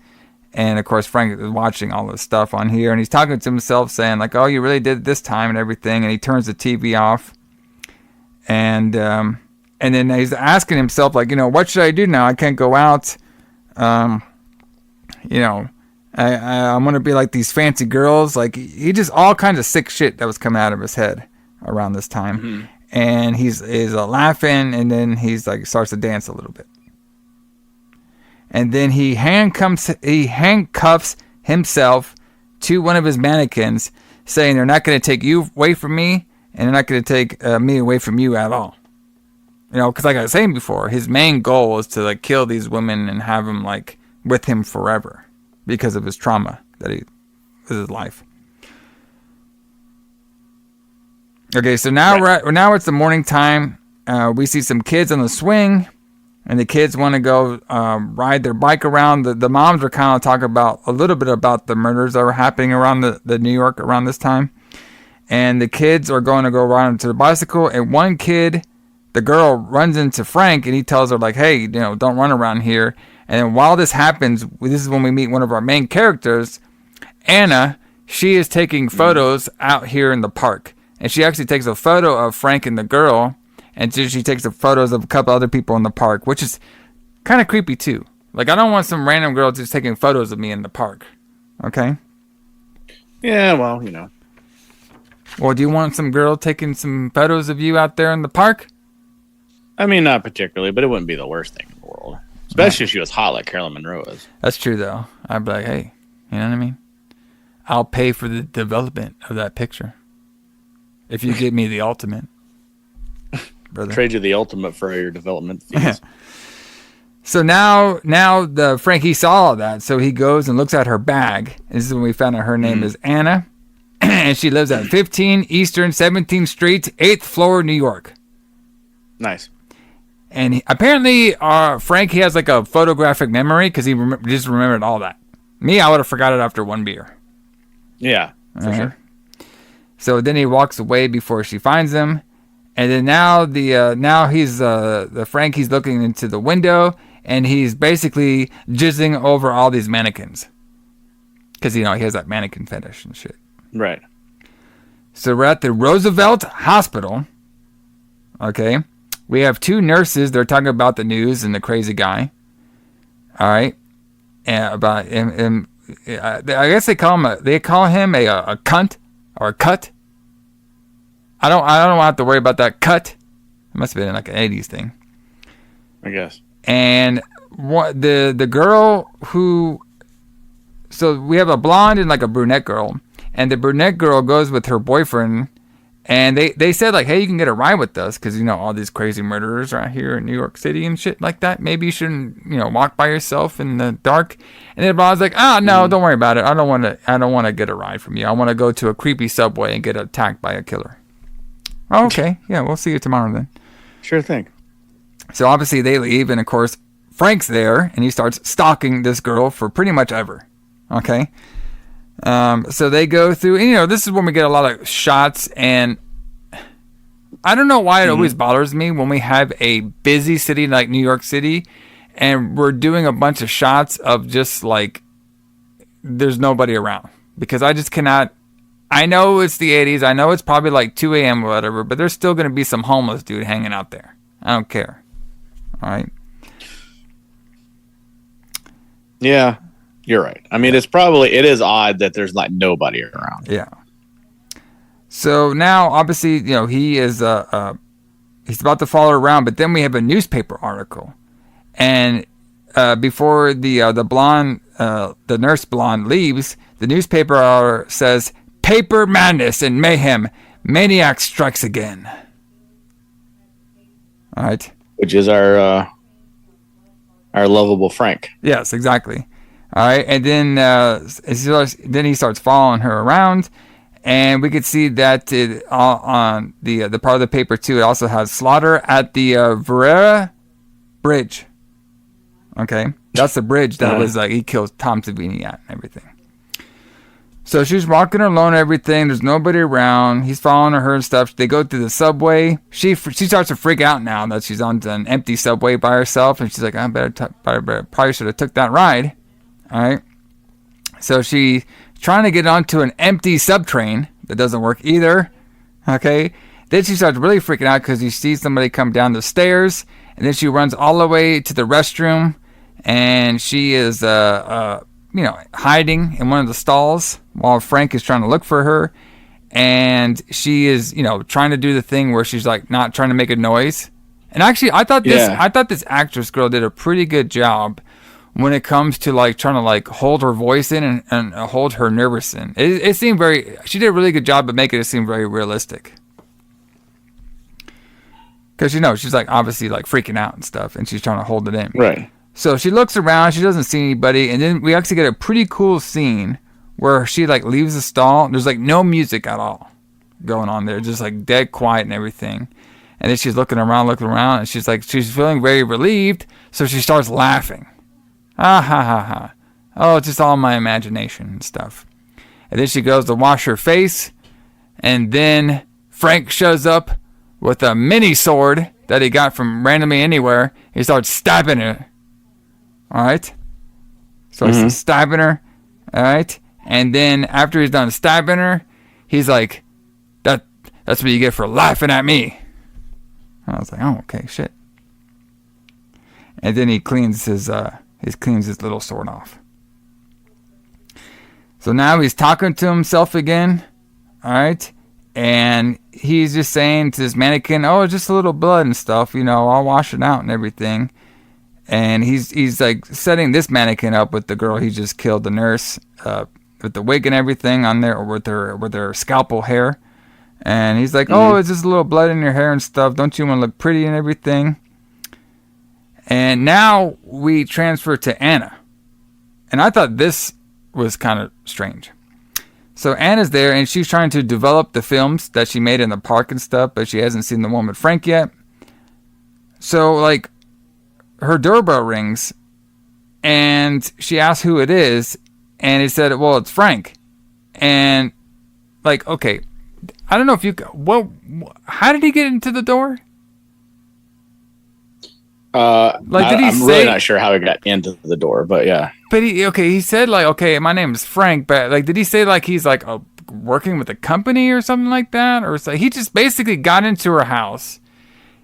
And of course, Frank is watching all this stuff on here, and he's talking to himself, saying like, "Oh, you really did it this time," and everything. And he turns the TV off, and then he's asking himself, like, what should I do now? I can't go out. I'm gonna be like these fancy girls. Like he just all kinds of sick shit that was coming out of his head around this time, and he's laughing, and then he's like starts to dance a little bit. And then he handcuffs himself to one of his mannequins, saying they're not going to take you away from me, and they're not going to take me away from you at all. Because like I was saying before, his main goal is to like kill these women and have them like with him forever because of his trauma that he was his life. Okay, so now now it's the morning time. We see some kids on the swing. And the kids want to go ride their bike around. The moms are kind of talking about a little bit about the murders that were happening around the New York around this time. And the kids are going to go ride onto the bicycle. And one kid, the girl, runs into Frank, and he tells her like, "Hey, don't run around here." And then while this happens, this is when we meet one of our main characters, Anna. She is taking photos out here in the park, and she actually takes a photo of Frank and the girl. And so she takes the photos of a couple other people in the park, which is kind of creepy too. Like, I don't want some random girl just taking photos of me in the park. Okay? Yeah, well, Well, do you want some girl taking some photos of you out there in the park? I mean, not particularly, but it wouldn't be the worst thing in the world. Especially if she was hot like Carolyn Monroe is. That's true, though. I'd be like, hey, you know what I mean? I'll pay for the development of that picture. If you give me the ultimate. Brother. Trade you the ultimate for your development fees. So now the Frankie saw all that, so he goes and looks at her bag. This is when we found out her name is Anna, and she lives at 15 Eastern 17th Street, 8th floor, New York. Nice. And apparently, Frank, he has like a photographic memory because he just remembered all that. Me, I would have forgot it after one beer. Yeah, for sure. So then he walks away before she finds him. And then now the Frank, he's looking into the window, and he's basically jizzing over all these mannequins. Because, he has that mannequin fetish and shit. Right. So we're at the Roosevelt Hospital. Okay. We have two nurses. They're talking about the news and the crazy guy. All right. And about him. I guess they call him a cunt or a cut. I don't have to worry about that cut. It must have been like an 80s thing, I guess. And what the girl who, so we have a blonde and like a brunette girl, and the brunette girl goes with her boyfriend, and they said like, hey, you can get a ride with us because all these crazy murderers are out here in New York City and shit like that. Maybe you shouldn't walk by yourself in the dark. And then I was like, no, don't worry about it. I don't want to get a ride from you. I want to go to a creepy subway and get attacked by a killer. Oh, okay. Yeah, we'll see you tomorrow then. Sure thing. So obviously they leave, and of course Frank's there, and he starts stalking this girl for pretty much ever. Okay. So they go through, and, this is when we get a lot of shots, and I don't know why it always bothers me when we have a busy city like New York City, and we're doing a bunch of shots of just like there's nobody around, because I just cannot. I know it's the 80s. I know it's probably like 2 a.m. or whatever, but there's still going to be some homeless dude hanging out there. I don't care. All right. Yeah. You're right. I mean, it is odd that there's like nobody around. Yeah. So now, obviously, he is he's about to follow her around, but then we have a newspaper article, and before the blonde, the nurse blonde leaves, the newspaper article says, "Paper madness and mayhem, Maniac strikes again." All right. Which is our lovable Frank. Yes, exactly. All right, and then he starts following her around, and we could see that on the part of the paper too. It also has slaughter at the Verera Bridge. Okay, that's the bridge that was like he kills Tom Savini at and everything. So she's walking alone and everything. There's nobody around. He's following her and stuff. They go through the subway. She starts to freak out now that she's on an empty subway by herself, and she's like, I probably should have took that ride. All right. So she's trying to get onto an empty subtrain. That doesn't work either. Okay. Then she starts really freaking out because she sees somebody come down the stairs, and then she runs all the way to the restroom, and she is hiding in one of the stalls while Frank is trying to look for her. And she is, trying to do the thing where she's like not trying to make a noise. And actually, I thought this actress girl did a pretty good job when it comes to like trying to like hold her voice in and hold her nervous in. It seemed she did a really good job of making it seem very realistic. Because, she's like obviously like freaking out and stuff, and she's trying to hold it in. Right. So she looks around, she doesn't see anybody, and then we actually get a pretty cool scene where she like leaves the stall. There's like no music at all going on there, just like dead quiet and everything. And then she's looking around, and she's feeling very relieved, so she starts laughing. Ah ha ha ha. Oh, it's just all my imagination and stuff. And then she goes to wash her face, and then Frank shows up with a mini sword that he got from randomly anywhere. He starts stabbing her. Alright? So he's stabbing her. Alright? And then after he's done stabbing her, he's like, that's what you get for laughing at me. I was like, oh, okay, shit. And then he cleans his little sword off. So now he's talking to himself again. Alright? And he's just saying to this mannequin, oh, it's just a little blood and stuff, I'll wash it out and everything. And he's like setting this mannequin up with the girl he just killed, the nurse, with the wig and everything on there, or with her scalpel hair. And he's like, oh, it's just a little blood in your hair and stuff. Don't you want to look pretty and everything? And now we transfer to Anna. And I thought this was kind of strange. So Anna's there, and she's trying to develop the films that she made in the park and stuff, but she hasn't seen the one with Frank yet. So, like, her doorbell rings, and she asks who it is, and he said, well, it's Frank. And, like, okay, I don't know if you... Well, how did he get into the door? I'm really not sure how he got into the door, but yeah. But he said like, okay, my name is Frank, but like, did he say like he's like working with a company or something like that, or so he just basically got into her house?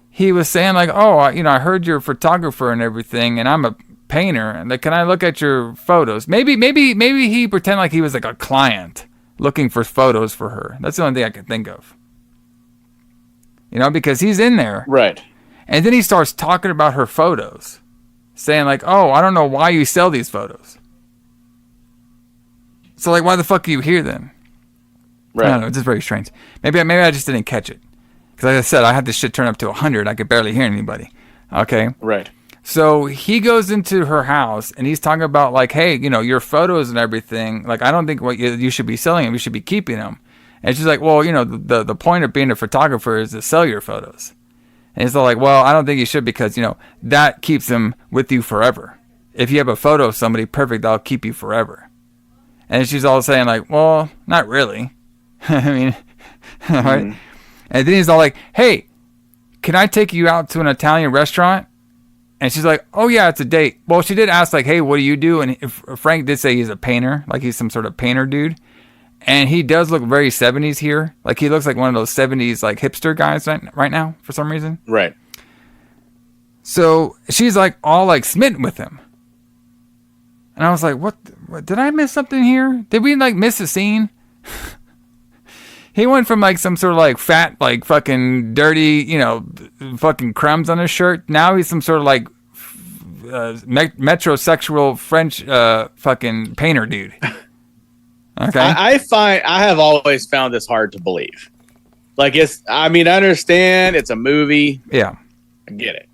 He was saying like, oh, I heard you're a photographer and everything, and I'm a painter, and like, can I look at your photos? Maybe he pretended like he was like a client looking for photos for her. That's the only thing I could think of. Because he's in there, right? And then he starts talking about her photos, saying like, oh, I don't know why you sell these photos. So like, why the fuck are you here then? Right. I don't know. It's just very strange. Maybe I just didn't catch it. Because like I said, I had this shit turn up to 100. I could barely hear anybody. Okay. Right. So he goes into her house and he's talking about like, hey, your photos and everything. Like, I don't think what you should be selling them. You should be keeping them. And she's like, well, the point of being a photographer is to sell your photos. And he's all like, well, I don't think you should because, that keeps them with you forever. If you have a photo of somebody perfect, that'll keep you forever. And she's all saying like, well, not really. I mean, right? And then he's all like, hey, can I take you out to an Italian restaurant? And she's like, oh yeah, it's a date. Well, she did ask like, hey, what do you do? And Frank did say he's a painter, like he's some sort of painter dude. And he does look very 70s here. Like he looks like one of those 70s like hipster guys right now for some reason. Right. So she's like all like smitten with him. And I was like, what? Did I miss something here? Did we like miss a scene? He went from like some sort of like fat, like fucking dirty, fucking crumbs on his shirt. Now he's some sort of like metrosexual French fucking painter dude. Okay. I have always found this hard to believe. Like I understand it's a movie. Yeah. I get it.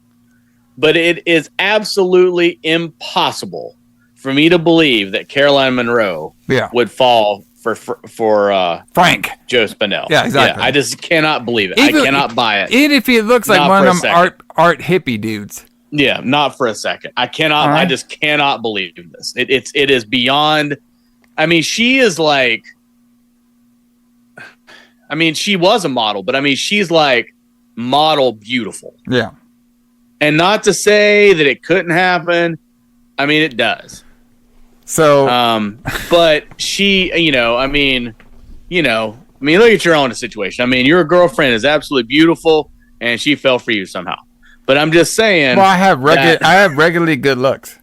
But it is absolutely impossible for me to believe that Caroline Munro would fall for Frank Joe Spinell. Yeah, exactly. Yeah, I just cannot believe it. I cannot buy it. Even if he looks like one of them art hippie dudes. Yeah, not for a second. I cannot. Right. I just cannot believe this. It is beyond. I mean, she is like. I mean, she was a model, but I mean, she's like model beautiful. Yeah. And not to say that it couldn't happen. I mean, it does. So, but she, look at your own situation. I mean, your girlfriend is absolutely beautiful, and she fell for you somehow. But I'm just saying. Well, I have regularly good looks.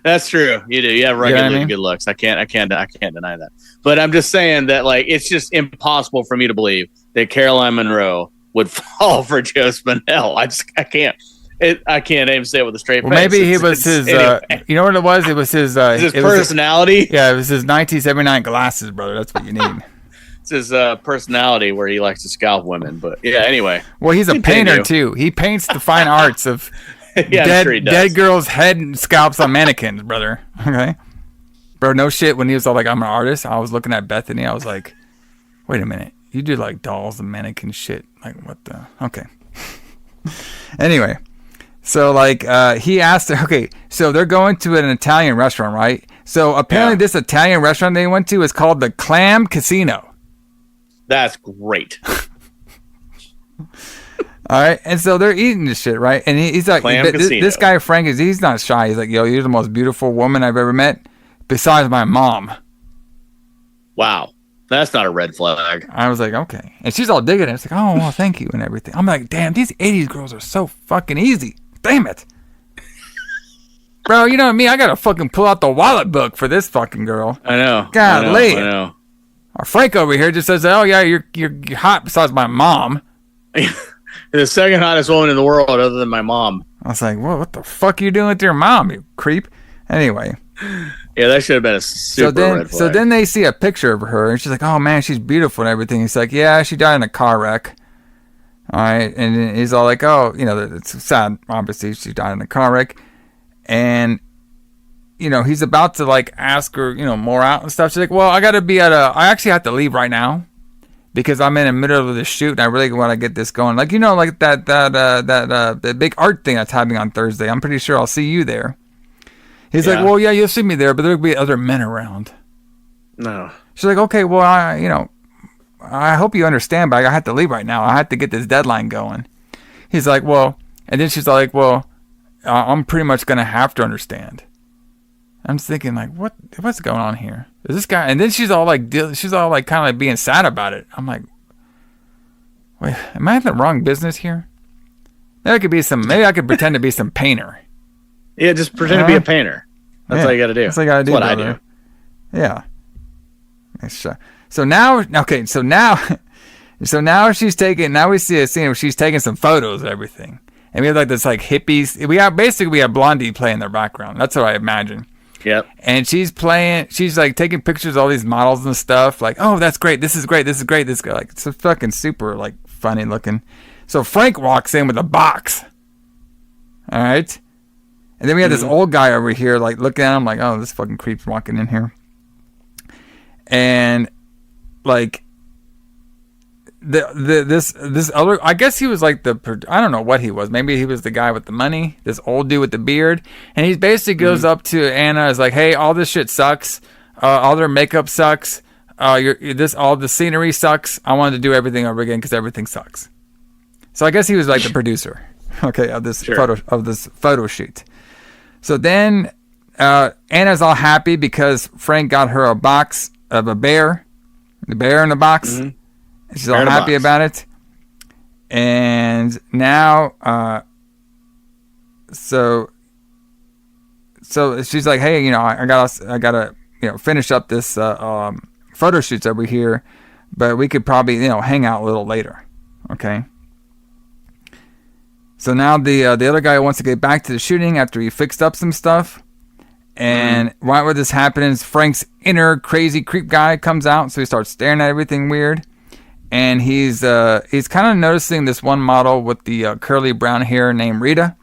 That's true. You do. You have regularly good looks. I can't deny that. But I'm just saying that, like, it's just impossible for me to believe that Caroline Munro would fall for Joe Spinell. I can't. I can't even say it with a straight face. Maybe he was his. Anyway. You know what it was? It was his. His personality. It was his 1979 glasses, brother. That's what you need. It's his personality where he likes to scalp women. But yeah, anyway. Well, he's a painter too. He paints the fine arts of dead girls' head and scalps on mannequins, brother. Okay, bro. No shit. When he was all like, "I'm an artist," I was looking at Bethany. I was like, "Wait a minute. You do like dolls and mannequin shit? Like what the? Okay." Anyway. So, like, he asked her, okay, so they're going to an Italian restaurant, right? So, apparently this Italian restaurant they went to is called the Clam Casino. That's great. All right, and so they're eating this shit, right? And he's like, this guy, Frank, he's not shy. He's like, yo, you're the most beautiful woman I've ever met, besides my mom. Wow. That's not a red flag. I was like, okay. And she's all digging it. It's like, oh, well, thank you and everything. I'm like, damn, these 80s girls are so fucking easy. Damn it. Bro, you know what I mean? I gotta fucking pull out the wallet book for this fucking girl. I know. Golly. I know. Our Frank over here just says, oh, yeah, you're hot besides my mom. The second hottest woman in the world other than my mom. I was like, well, what the fuck are you doing with your mom, you creep? Anyway. Yeah, that should have been a super red flag. So then they see a picture of her, and she's like, oh, man, she's beautiful and everything. He's like, yeah, she died in a car wreck. All right, and he's all like, oh, it's sad, obviously, she died in a car wreck. And, he's about to, like, ask her, more out and stuff. She's like, well, I actually have to leave right now because I'm in the middle of this shoot, and I really want to get this going. Like, like that big art thing that's happening on Thursday. I'm pretty sure I'll see you there. He's like, well, yeah, you'll see me there, but there'll be other men around. No. She's like, okay, well, I hope you understand, but I have to leave right now. I have to get this deadline going. He's like, well, and then she's like, well, I'm pretty much going to have to understand. I'm just thinking, like, what's going on here? Is this guy? And then she's all like kind of like being sad about it. I'm like, wait, am I in the wrong business here? Maybe I could pretend to be some painter. Yeah, just pretend to be a painter. That's all you got to do. That's all you got to do. That's what I do. Yeah. So now she's taking. Now we see a scene where she's taking some photos of everything, and we have like this like hippies. We have Blondie playing in their background. That's what I imagine. Yep. And she's like taking pictures of all these models and stuff. Like, oh, that's great. This is great. This is great. This guy, like, it's a fucking super like funny looking. So Frank walks in with a box. All right. And then we have this old guy over here, like, looking at him like, oh, this fucking creep's walking in here. And, like, this other, I guess he was like I don't know what he was. Maybe he was the guy with the money, this old dude with the beard. And he basically goes up to Anna, is like, hey, all this shit sucks. All their makeup sucks. All the scenery sucks. I wanted to do everything over again because everything sucks. So I guess he was like the producer, okay, of this photo shoot. So then Anna's all happy because Frank got her a box of a bear, the bear in the box. Mm-hmm. She's all happy about it. And now, so so she's like, hey, you know, I gotta, you know, finish up this photo shoots over here, but we could probably, you know, hang out a little later. Okay. So now the other guy wants to get back to the shooting after he fixed up some stuff. And right where this happens, Frank's inner crazy creep guy comes out, so he starts staring at everything weird. And he's kind of noticing this one model with the curly brown hair named Rita.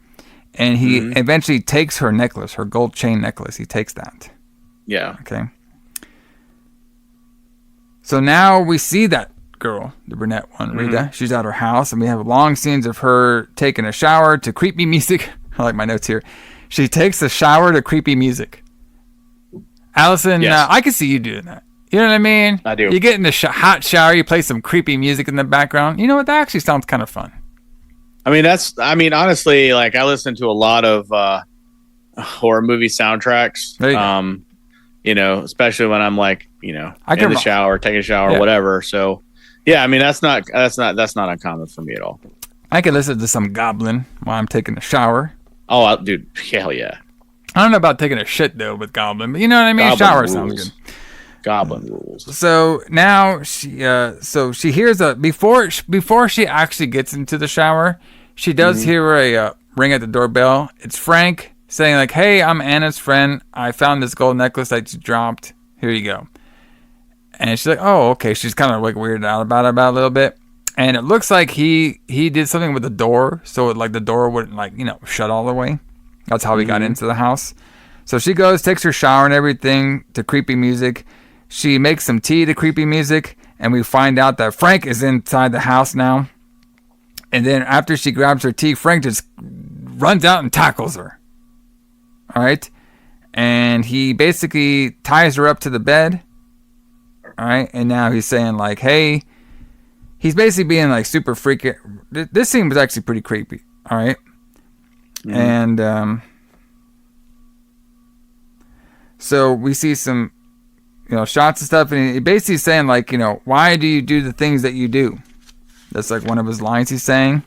And he eventually takes her necklace, her gold chain necklace. He takes that. Yeah. Okay. So now we see that girl, the brunette one, Rita. She's at her house, and we have long scenes of her taking a shower to creepy music. I like my notes here. She takes a shower to creepy music. Alison, yes. I can see you doing that. You know what I mean? I do. You get in the hot shower, you play some creepy music in the background. You know what? That actually sounds kind of fun. I mean, honestly, like I listen to a lot of horror movie soundtracks. There you go. You know, especially when I'm like, you know, in the shower, taking a shower, whatever. So, yeah, I mean, that's not uncommon for me at all. I can listen to some Goblin while I'm taking a shower. Oh, dude, hell yeah. I don't know about taking a shit though with Goblin, but you know what I mean. Goblin Shower rules. sounds good. Goblin rules. So now she hears before she actually gets into the shower, she does hear a ring at the doorbell. It's Frank saying like, "Hey, I'm Anna's friend. I found this gold necklace that you dropped. Here you go." And she's like, "Oh, okay." She's kind of like weirded out about it a little bit. And it looks like he did something with the door, so like the door wouldn't like, you know, shut all the way. That's how he got into the house. So she goes, takes her shower and everything to creepy music. She makes some tea to creepy music, and we find out that Frank is inside the house now. And then after she grabs her tea, Frank just runs out and tackles her. All right? And he basically ties her up to the bed. All right? And now he's saying like, hey... He's basically being like super freaky. This scene was actually pretty creepy. All right. And so we see some, you know, shots and stuff. And he basically saying like, you know, why do you do the things that you do? That's like one of his lines he's saying.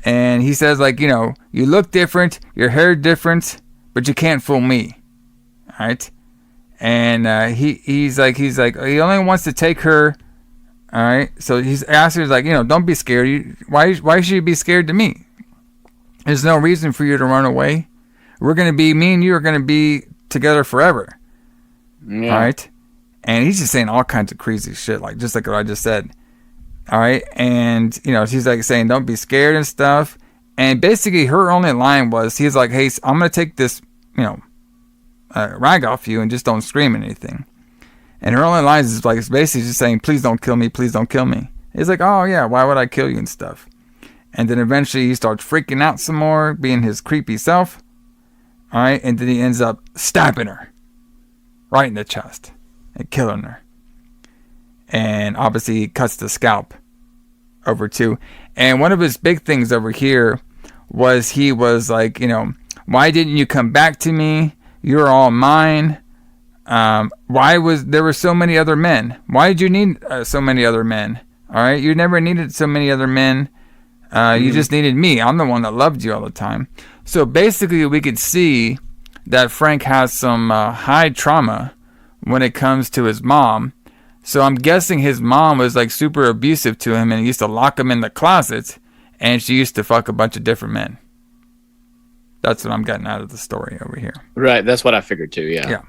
And he says like, you know, you look different, your hair different, but you can't fool me. All right. And he's like, he only wants to take her. All right, so he's asking her like, you know, don't be scared. Why should you be scared to me? There's no reason for you to run away. Me and you are gonna be together forever. Yeah. All right, and he's just saying all kinds of crazy shit, like just like what I just said. All right, and you know, she's like saying, don't be scared and stuff. And basically, her only line was, he's like, hey, I'm gonna take this, you know, rag off you, and just don't scream anything. And her only lines is like, it's basically just saying, please don't kill me, please don't kill me. He's like, oh yeah, why would I kill you and stuff. And then eventually he starts freaking out some more, being his creepy self. All right, and then he ends up stabbing her right in the chest and killing her. And obviously he cuts the scalp over too. And one of his big things over here was he was like, you know, why didn't you come back to me? You're all mine. Why was there were so many other men? Why did you need so many other men? All right, you never needed so many other men. You just needed me. I'm the one that loved you all the time. So basically, we could see that Frank has some high trauma when it comes to his mom. So I'm guessing his mom was like super abusive to him and used to lock him in the closet, and she used to fuck a bunch of different men. That's what I'm getting out of the story over here. Right, that's what I figured too. Yeah. Yeah.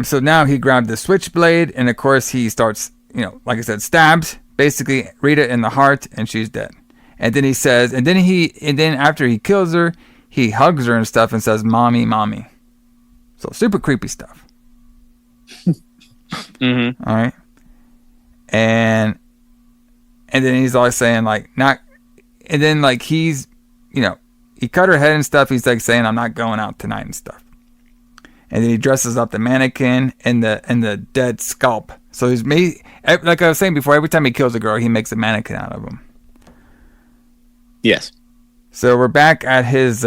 So now he grabbed the switchblade, and of course he starts, you know, like I said, stabs basically Rita in the heart, and she's dead. And then he says, and then after he kills her, he hugs her and stuff and says, "Mommy, mommy." So super creepy stuff. All right. And then he's always saying like, not, and then like he's, you know, he cut her head and stuff. He's like saying, "I'm not going out tonight" and stuff. And then he dresses up the mannequin and the dead scalp. So he's made, like I was saying before, every time he kills a girl, he makes a mannequin out of them. Yes. So we're back at his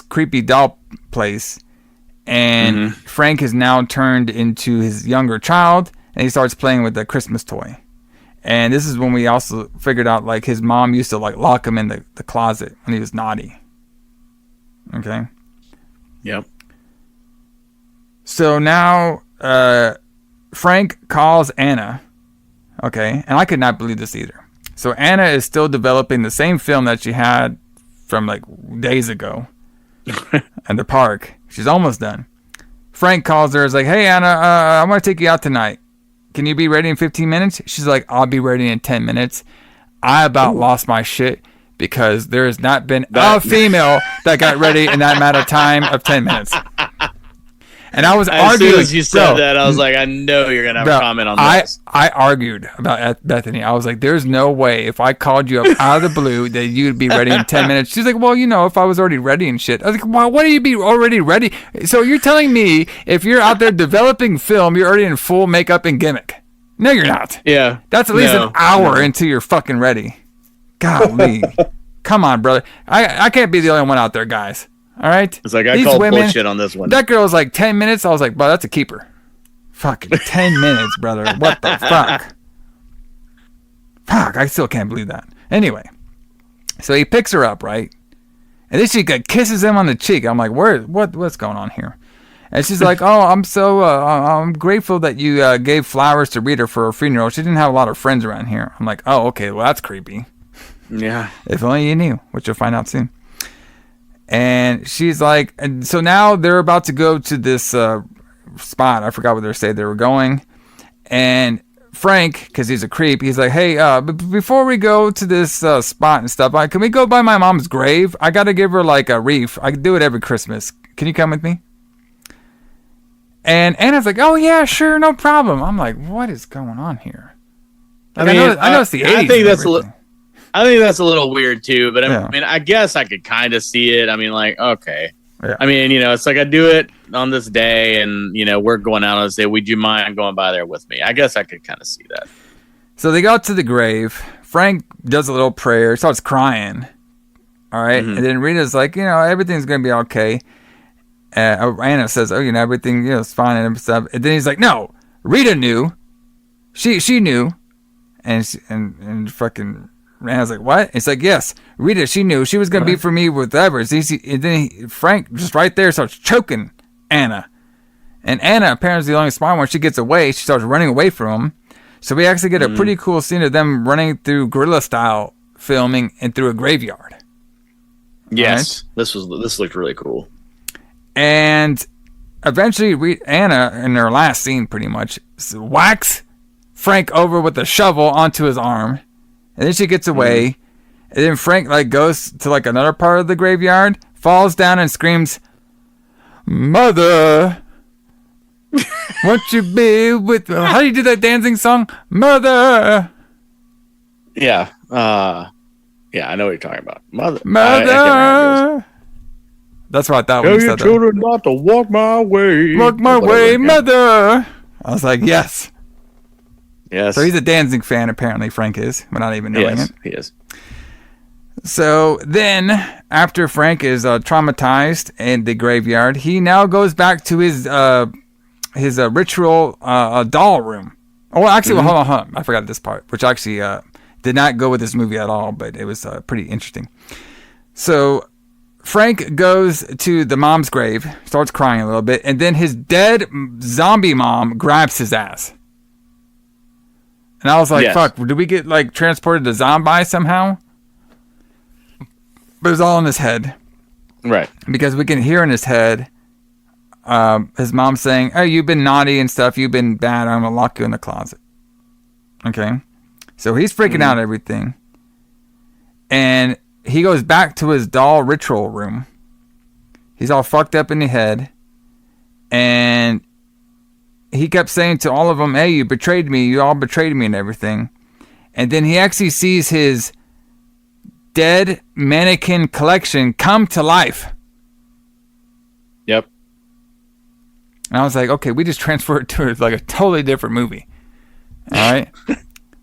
creepy doll place, and Frank has now turned into his younger child, and he starts playing with the Christmas toy. And this is when we also figured out, like, his mom used to, like, lock him in the closet when he was naughty. Okay? Yep. So now, Frank calls Anna. Okay? And I could not believe this either. So Anna is still developing the same film that she had from, like, days ago at the park. She's almost done. Frank calls her. Is like, hey, Anna, I want to take you out tonight. Can you be ready in 15 minutes? She's like, I'll be ready in 10 minutes. I about lost my shit because there has not been a female that got ready in that amount of time of 10 minutes. And I was arguing. As soon as you said that, I was like, I know you're going to have a comment on this. I argued about Bethany. I was like, there's no way if I called you up out of the blue that you'd be ready in 10 minutes. She's like, well, you know, if I was already ready and shit. I was like, well, what do you be already ready? So you're telling me if you're out there developing film, you're already in full makeup and gimmick. No, you're not. Yeah. That's at least an hour until you're fucking ready. Golly. Come on, brother. I can't be the only one out there, guys. All right? It's like, I called bullshit on this one. That girl was like 10 minutes. I was like, bro, that's a keeper. Fucking 10 minutes, brother. What the fuck? Fuck, I still can't believe that. Anyway, so he picks her up, right? And then she kisses him on the cheek. I'm like, what's going on here? And she's like, oh, I'm grateful that you gave flowers to Rita for her funeral. She didn't have a lot of friends around here. I'm like, oh, okay, well, that's creepy. Yeah. If only you knew, which you'll find out soon. And she's like, and so now they're about to go to this spot. I forgot where they said they were going. And Frank, because he's a creep, he's like, hey, before we go to this spot and stuff, can we go by my mom's grave? I got to give her like a wreath. I do it every Christmas. Can you come with me? And Anna's like, oh, yeah, sure, no problem. I'm like, what is going on here? Like, I know it's the 80s. I think that's a little weird too, but I mean, I guess I could kind of see it. I mean, like, okay. Yeah. I mean, you know, it's like I do it on this day and, you know, we're going out on this day. Would you mind going by there with me? I guess I could kind of see that. So they go to the grave. Frank does a little prayer, starts crying. All right. Mm-hmm. And then Rita's like, you know, everything's going to be okay. Anna says, oh, you know, everything, you know, is fine and stuff. And then he's like, no, Rita knew. She knew. And fucking... And I was like, what? It's like, yes, Rita, she knew she was going to be for me with whatever. It's easy. And then Frank just right there starts choking Anna. And Anna apparently is the only smart one. She gets away. She starts running away from him. So we actually get a pretty cool scene of them running through guerrilla style filming and through a graveyard. Yes. Right? This looked really cool. And eventually Anna, in her last scene pretty much, whacks Frank over with a shovel onto his arm. And then she gets away. And then Frank like goes to like another part of the graveyard, falls down and screams, "Mother, won't you be with me?" How do you do that dancing song? Mother. Yeah. Yeah, I know what you're talking about. Mother. Mother. That's what I thought when you said that. Tell your children not to walk my way. Walk my way, mother. I was like, yes. Yes. So he's a dancing fan, apparently, Frank is, but not even knowing it. He is. So then, after Frank is traumatized in the graveyard, he now goes back to his ritual doll room. Oh, actually, well, hold on. I forgot this part, which actually did not go with this movie at all, but it was pretty interesting. So Frank goes to the mom's grave, starts crying a little bit, and then his dead zombie mom grabs his ass. And I was like, fuck, did we get like transported to zombie somehow? But it was all in his head. Right. Because we can hear in his head his mom saying, "Oh, you've been naughty and stuff. You've been bad. I'm going to lock you in the closet." Okay. So he's freaking out everything. And he goes back to his doll ritual room. He's all fucked up in the head. And he kept saying to all of them, "Hey, you betrayed me. You all betrayed me and everything." And then he actually sees his dead mannequin collection come to life. Yep. And I was like, okay, we just transferred to like a totally different movie. All right.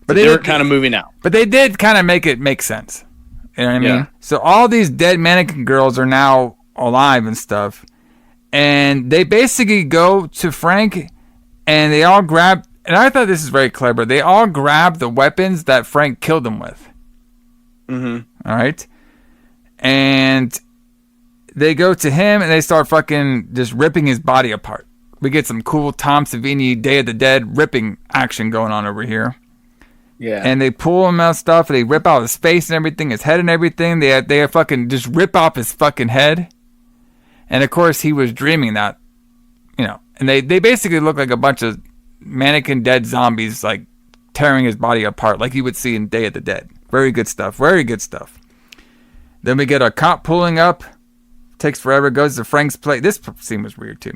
But they were kind of movie now. But they did kind of make it make sense. You know what I mean? So all these dead mannequin girls are now alive and stuff. And they basically go to Frank and they all grab and I thought this is very clever. They all grab the weapons that Frank killed them with. Mm-hmm. All right. And they go to him and they start fucking just ripping his body apart. We get some cool Tom Savini Day of the Dead ripping action going on over here. Yeah. And they pull him out stuff. They rip out his face and everything, his head and everything. They fucking just rip off his fucking head. And of course, he was dreaming that, you know. And they basically look like a bunch of mannequin dead zombies, like tearing his body apart, like you would see in Day of the Dead. Very good stuff. Very good stuff. Then we get a cop pulling up. Takes forever. Goes to Frank's place. This scene was weird too.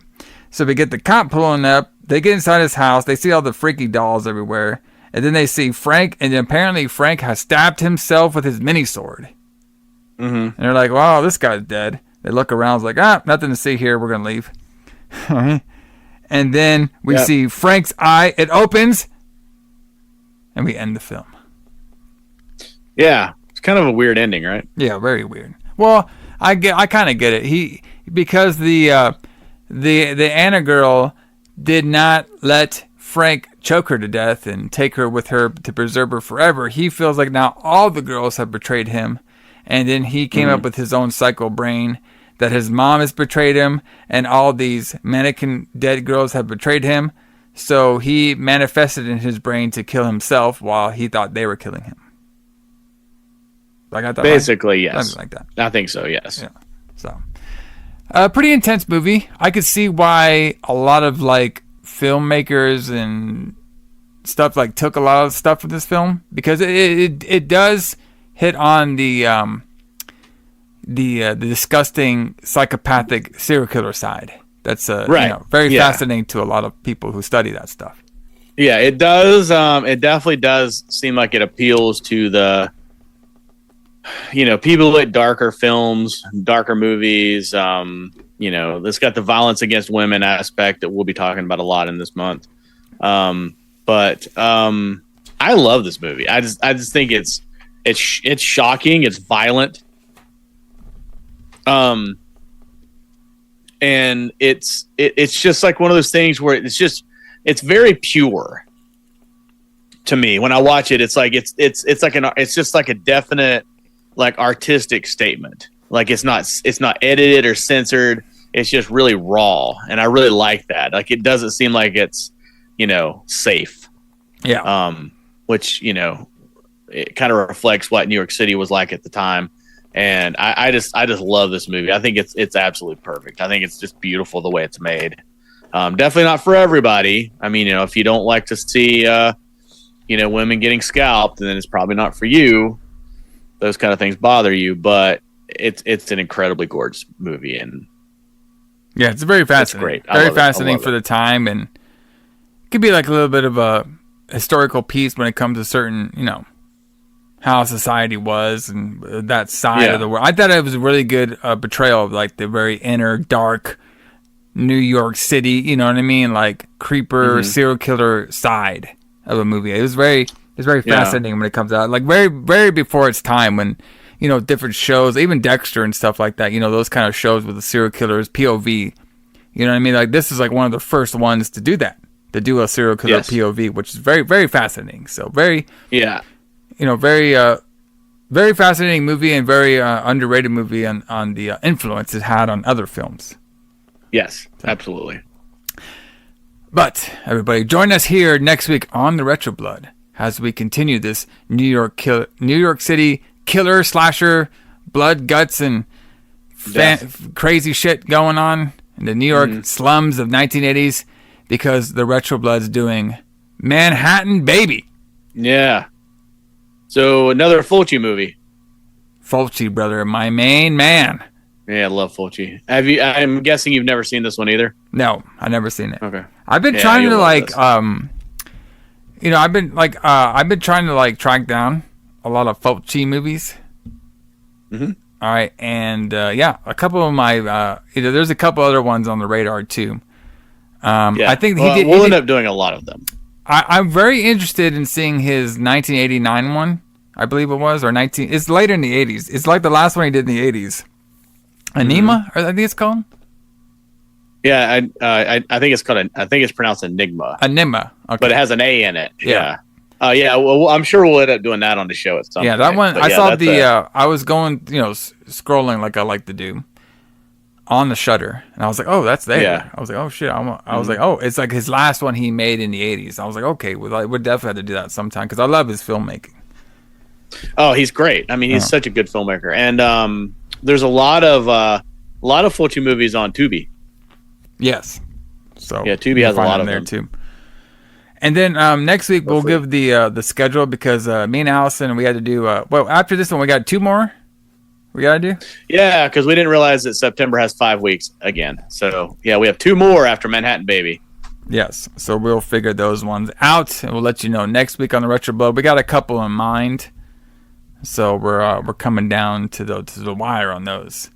So we get the cop pulling up. They get inside his house. They see all the freaky dolls everywhere. And then they see Frank. And apparently Frank has stabbed himself with his mini sword. Mm-hmm. And they're like, wow, this guy's dead. They look around. It's like, nothing to see here. We're going to leave. And then we see Frank's eye. It opens. And we end the film. Yeah. It's kind of a weird ending, right? Yeah, very weird. Well, I kind of get it. Because the Anna girl did not let Frank choke her to death and take her with her to preserve her forever. He feels like now all the girls have betrayed him, and then he came up with his own psycho brain that his mom has betrayed him, and all these mannequin dead girls have betrayed him. So he manifested in his brain to kill himself while he thought they were killing him. I got that basically, right? yes. Something like that. I think so, yes. Yeah. So, pretty intense movie. I could see why a lot of like filmmakers and stuff like took a lot of stuff from this film, because it does hit on the disgusting psychopathic serial killer side. That's right. Very fascinating to a lot of people who study that stuff. Yeah, it does. It definitely does seem like it appeals to the people like darker films, darker movies. It's got the violence against women aspect that we'll be talking about a lot in this month. But I love this movie. I just think it's shocking. It's violent. And it's just like one of those things where it's very pure to me. When I watch it, it's just like a definite, like, artistic statement. Like it's not edited or censored. It's just really raw, and I really like that. Like, it doesn't seem like it's safe. Yeah. Which it kind of reflects what New York City was like at the time. And I just love this movie. I think it's absolutely perfect. I think it's just beautiful the way it's made. Definitely not for everybody. I mean, if you don't like to see women getting scalped, then it's probably not for you. Those kind of things bother you, but it's an incredibly gorgeous movie, and yeah, it's very fascinating. It's great. Very fascinating for the time, and it could be like a little bit of a historical piece when it comes to certain, how society was and that side of the world. I thought it was a really good portrayal of like the very inner dark New York City, you know what I mean? Like creeper, serial killer side of a movie. It was very fascinating when it comes out. Like very, very before its time when, different shows, even Dexter and stuff like that, those kind of shows with the serial killers, POV. You know what I mean? Like this is like one of the first ones to do that, to do a serial killer POV, which is very, very fascinating. So very, very fascinating movie, and very underrated movie on the influence it had on other films. Yes, absolutely. But everybody, join us here next week on the Retro Blood as we continue this New York City killer slasher, blood, guts, and crazy shit going on in the New York slums of 1980s, because the Retro Blood's doing Manhattan Baby. Yeah. So another Fulci movie. Fulci, brother, my main man. Yeah, I love Fulci. I'm guessing you've never seen this one either? No, I've never seen it. Okay. I've been trying to I've been trying to track down a lot of Fulci movies. Mm-hmm. All right, and a couple of my there's a couple other ones on the radar too. I think we'll end up doing a lot of them. I'm very interested in seeing his 1989 one, I believe it was, or 19. It's later in the 80s. It's like the last one he did in the 80s. Anima, I think it's called. Yeah, I think it's called. I think it's pronounced Enigma. Enigma. Okay. But it has an A in it. Yeah. Yeah. Well, I'm sure we'll end up doing that on the show at some point. Yeah, that one. But I saw that's I was going, scrolling like I like to do on the Shutter, and I was like, oh, that's there. Yeah. I was like, oh shit. I was like, oh, it's like his last one he made in the '80s. I was like, okay, we'll definitely have to do that sometime because I love his filmmaking. Oh, he's great. I mean, he's such a good filmmaker, and there's a lot of Fulci movies on Tubi. Yes. So yeah, Tubi has a lot of there them too. And then next week we'll give the schedule because me and Alison, we had to do after this one we got 2 more we gotta do. Yeah, because we didn't realize that September has 5 weeks again. So yeah, we have 2 more after Manhattan Baby. Yes, so we'll figure those ones out and we'll let you know next week on the Retro Blow. We got a couple in mind, so we're coming down to the wire on those.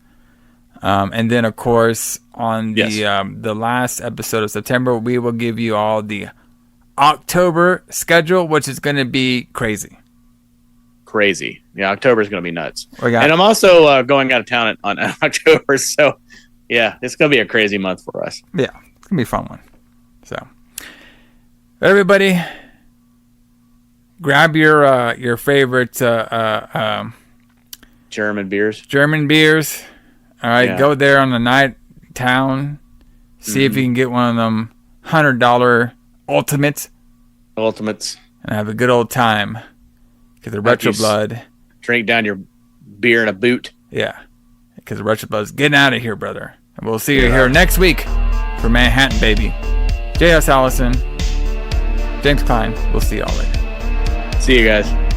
And then, of course, on the last episode of September, we will give you all the October schedule, which is going to be crazy. Crazy. Yeah, October is going to be nuts. And I'm also going out of town on October, so yeah, it's going to be a crazy month for us. Yeah, it's going to be a fun one. So, everybody, grab your favorite German beers. All right, go there on the night town. See if you can get one of them $100 ultimates. And have a good old time. Because the Retro Blood. Drink down your beer in a boot. Yeah. Because the Retro Blood's getting out of here, brother. And we'll see you here next week for Manhattan Baby. J.S. Alison. James Kline. We'll see y'all later. See you guys.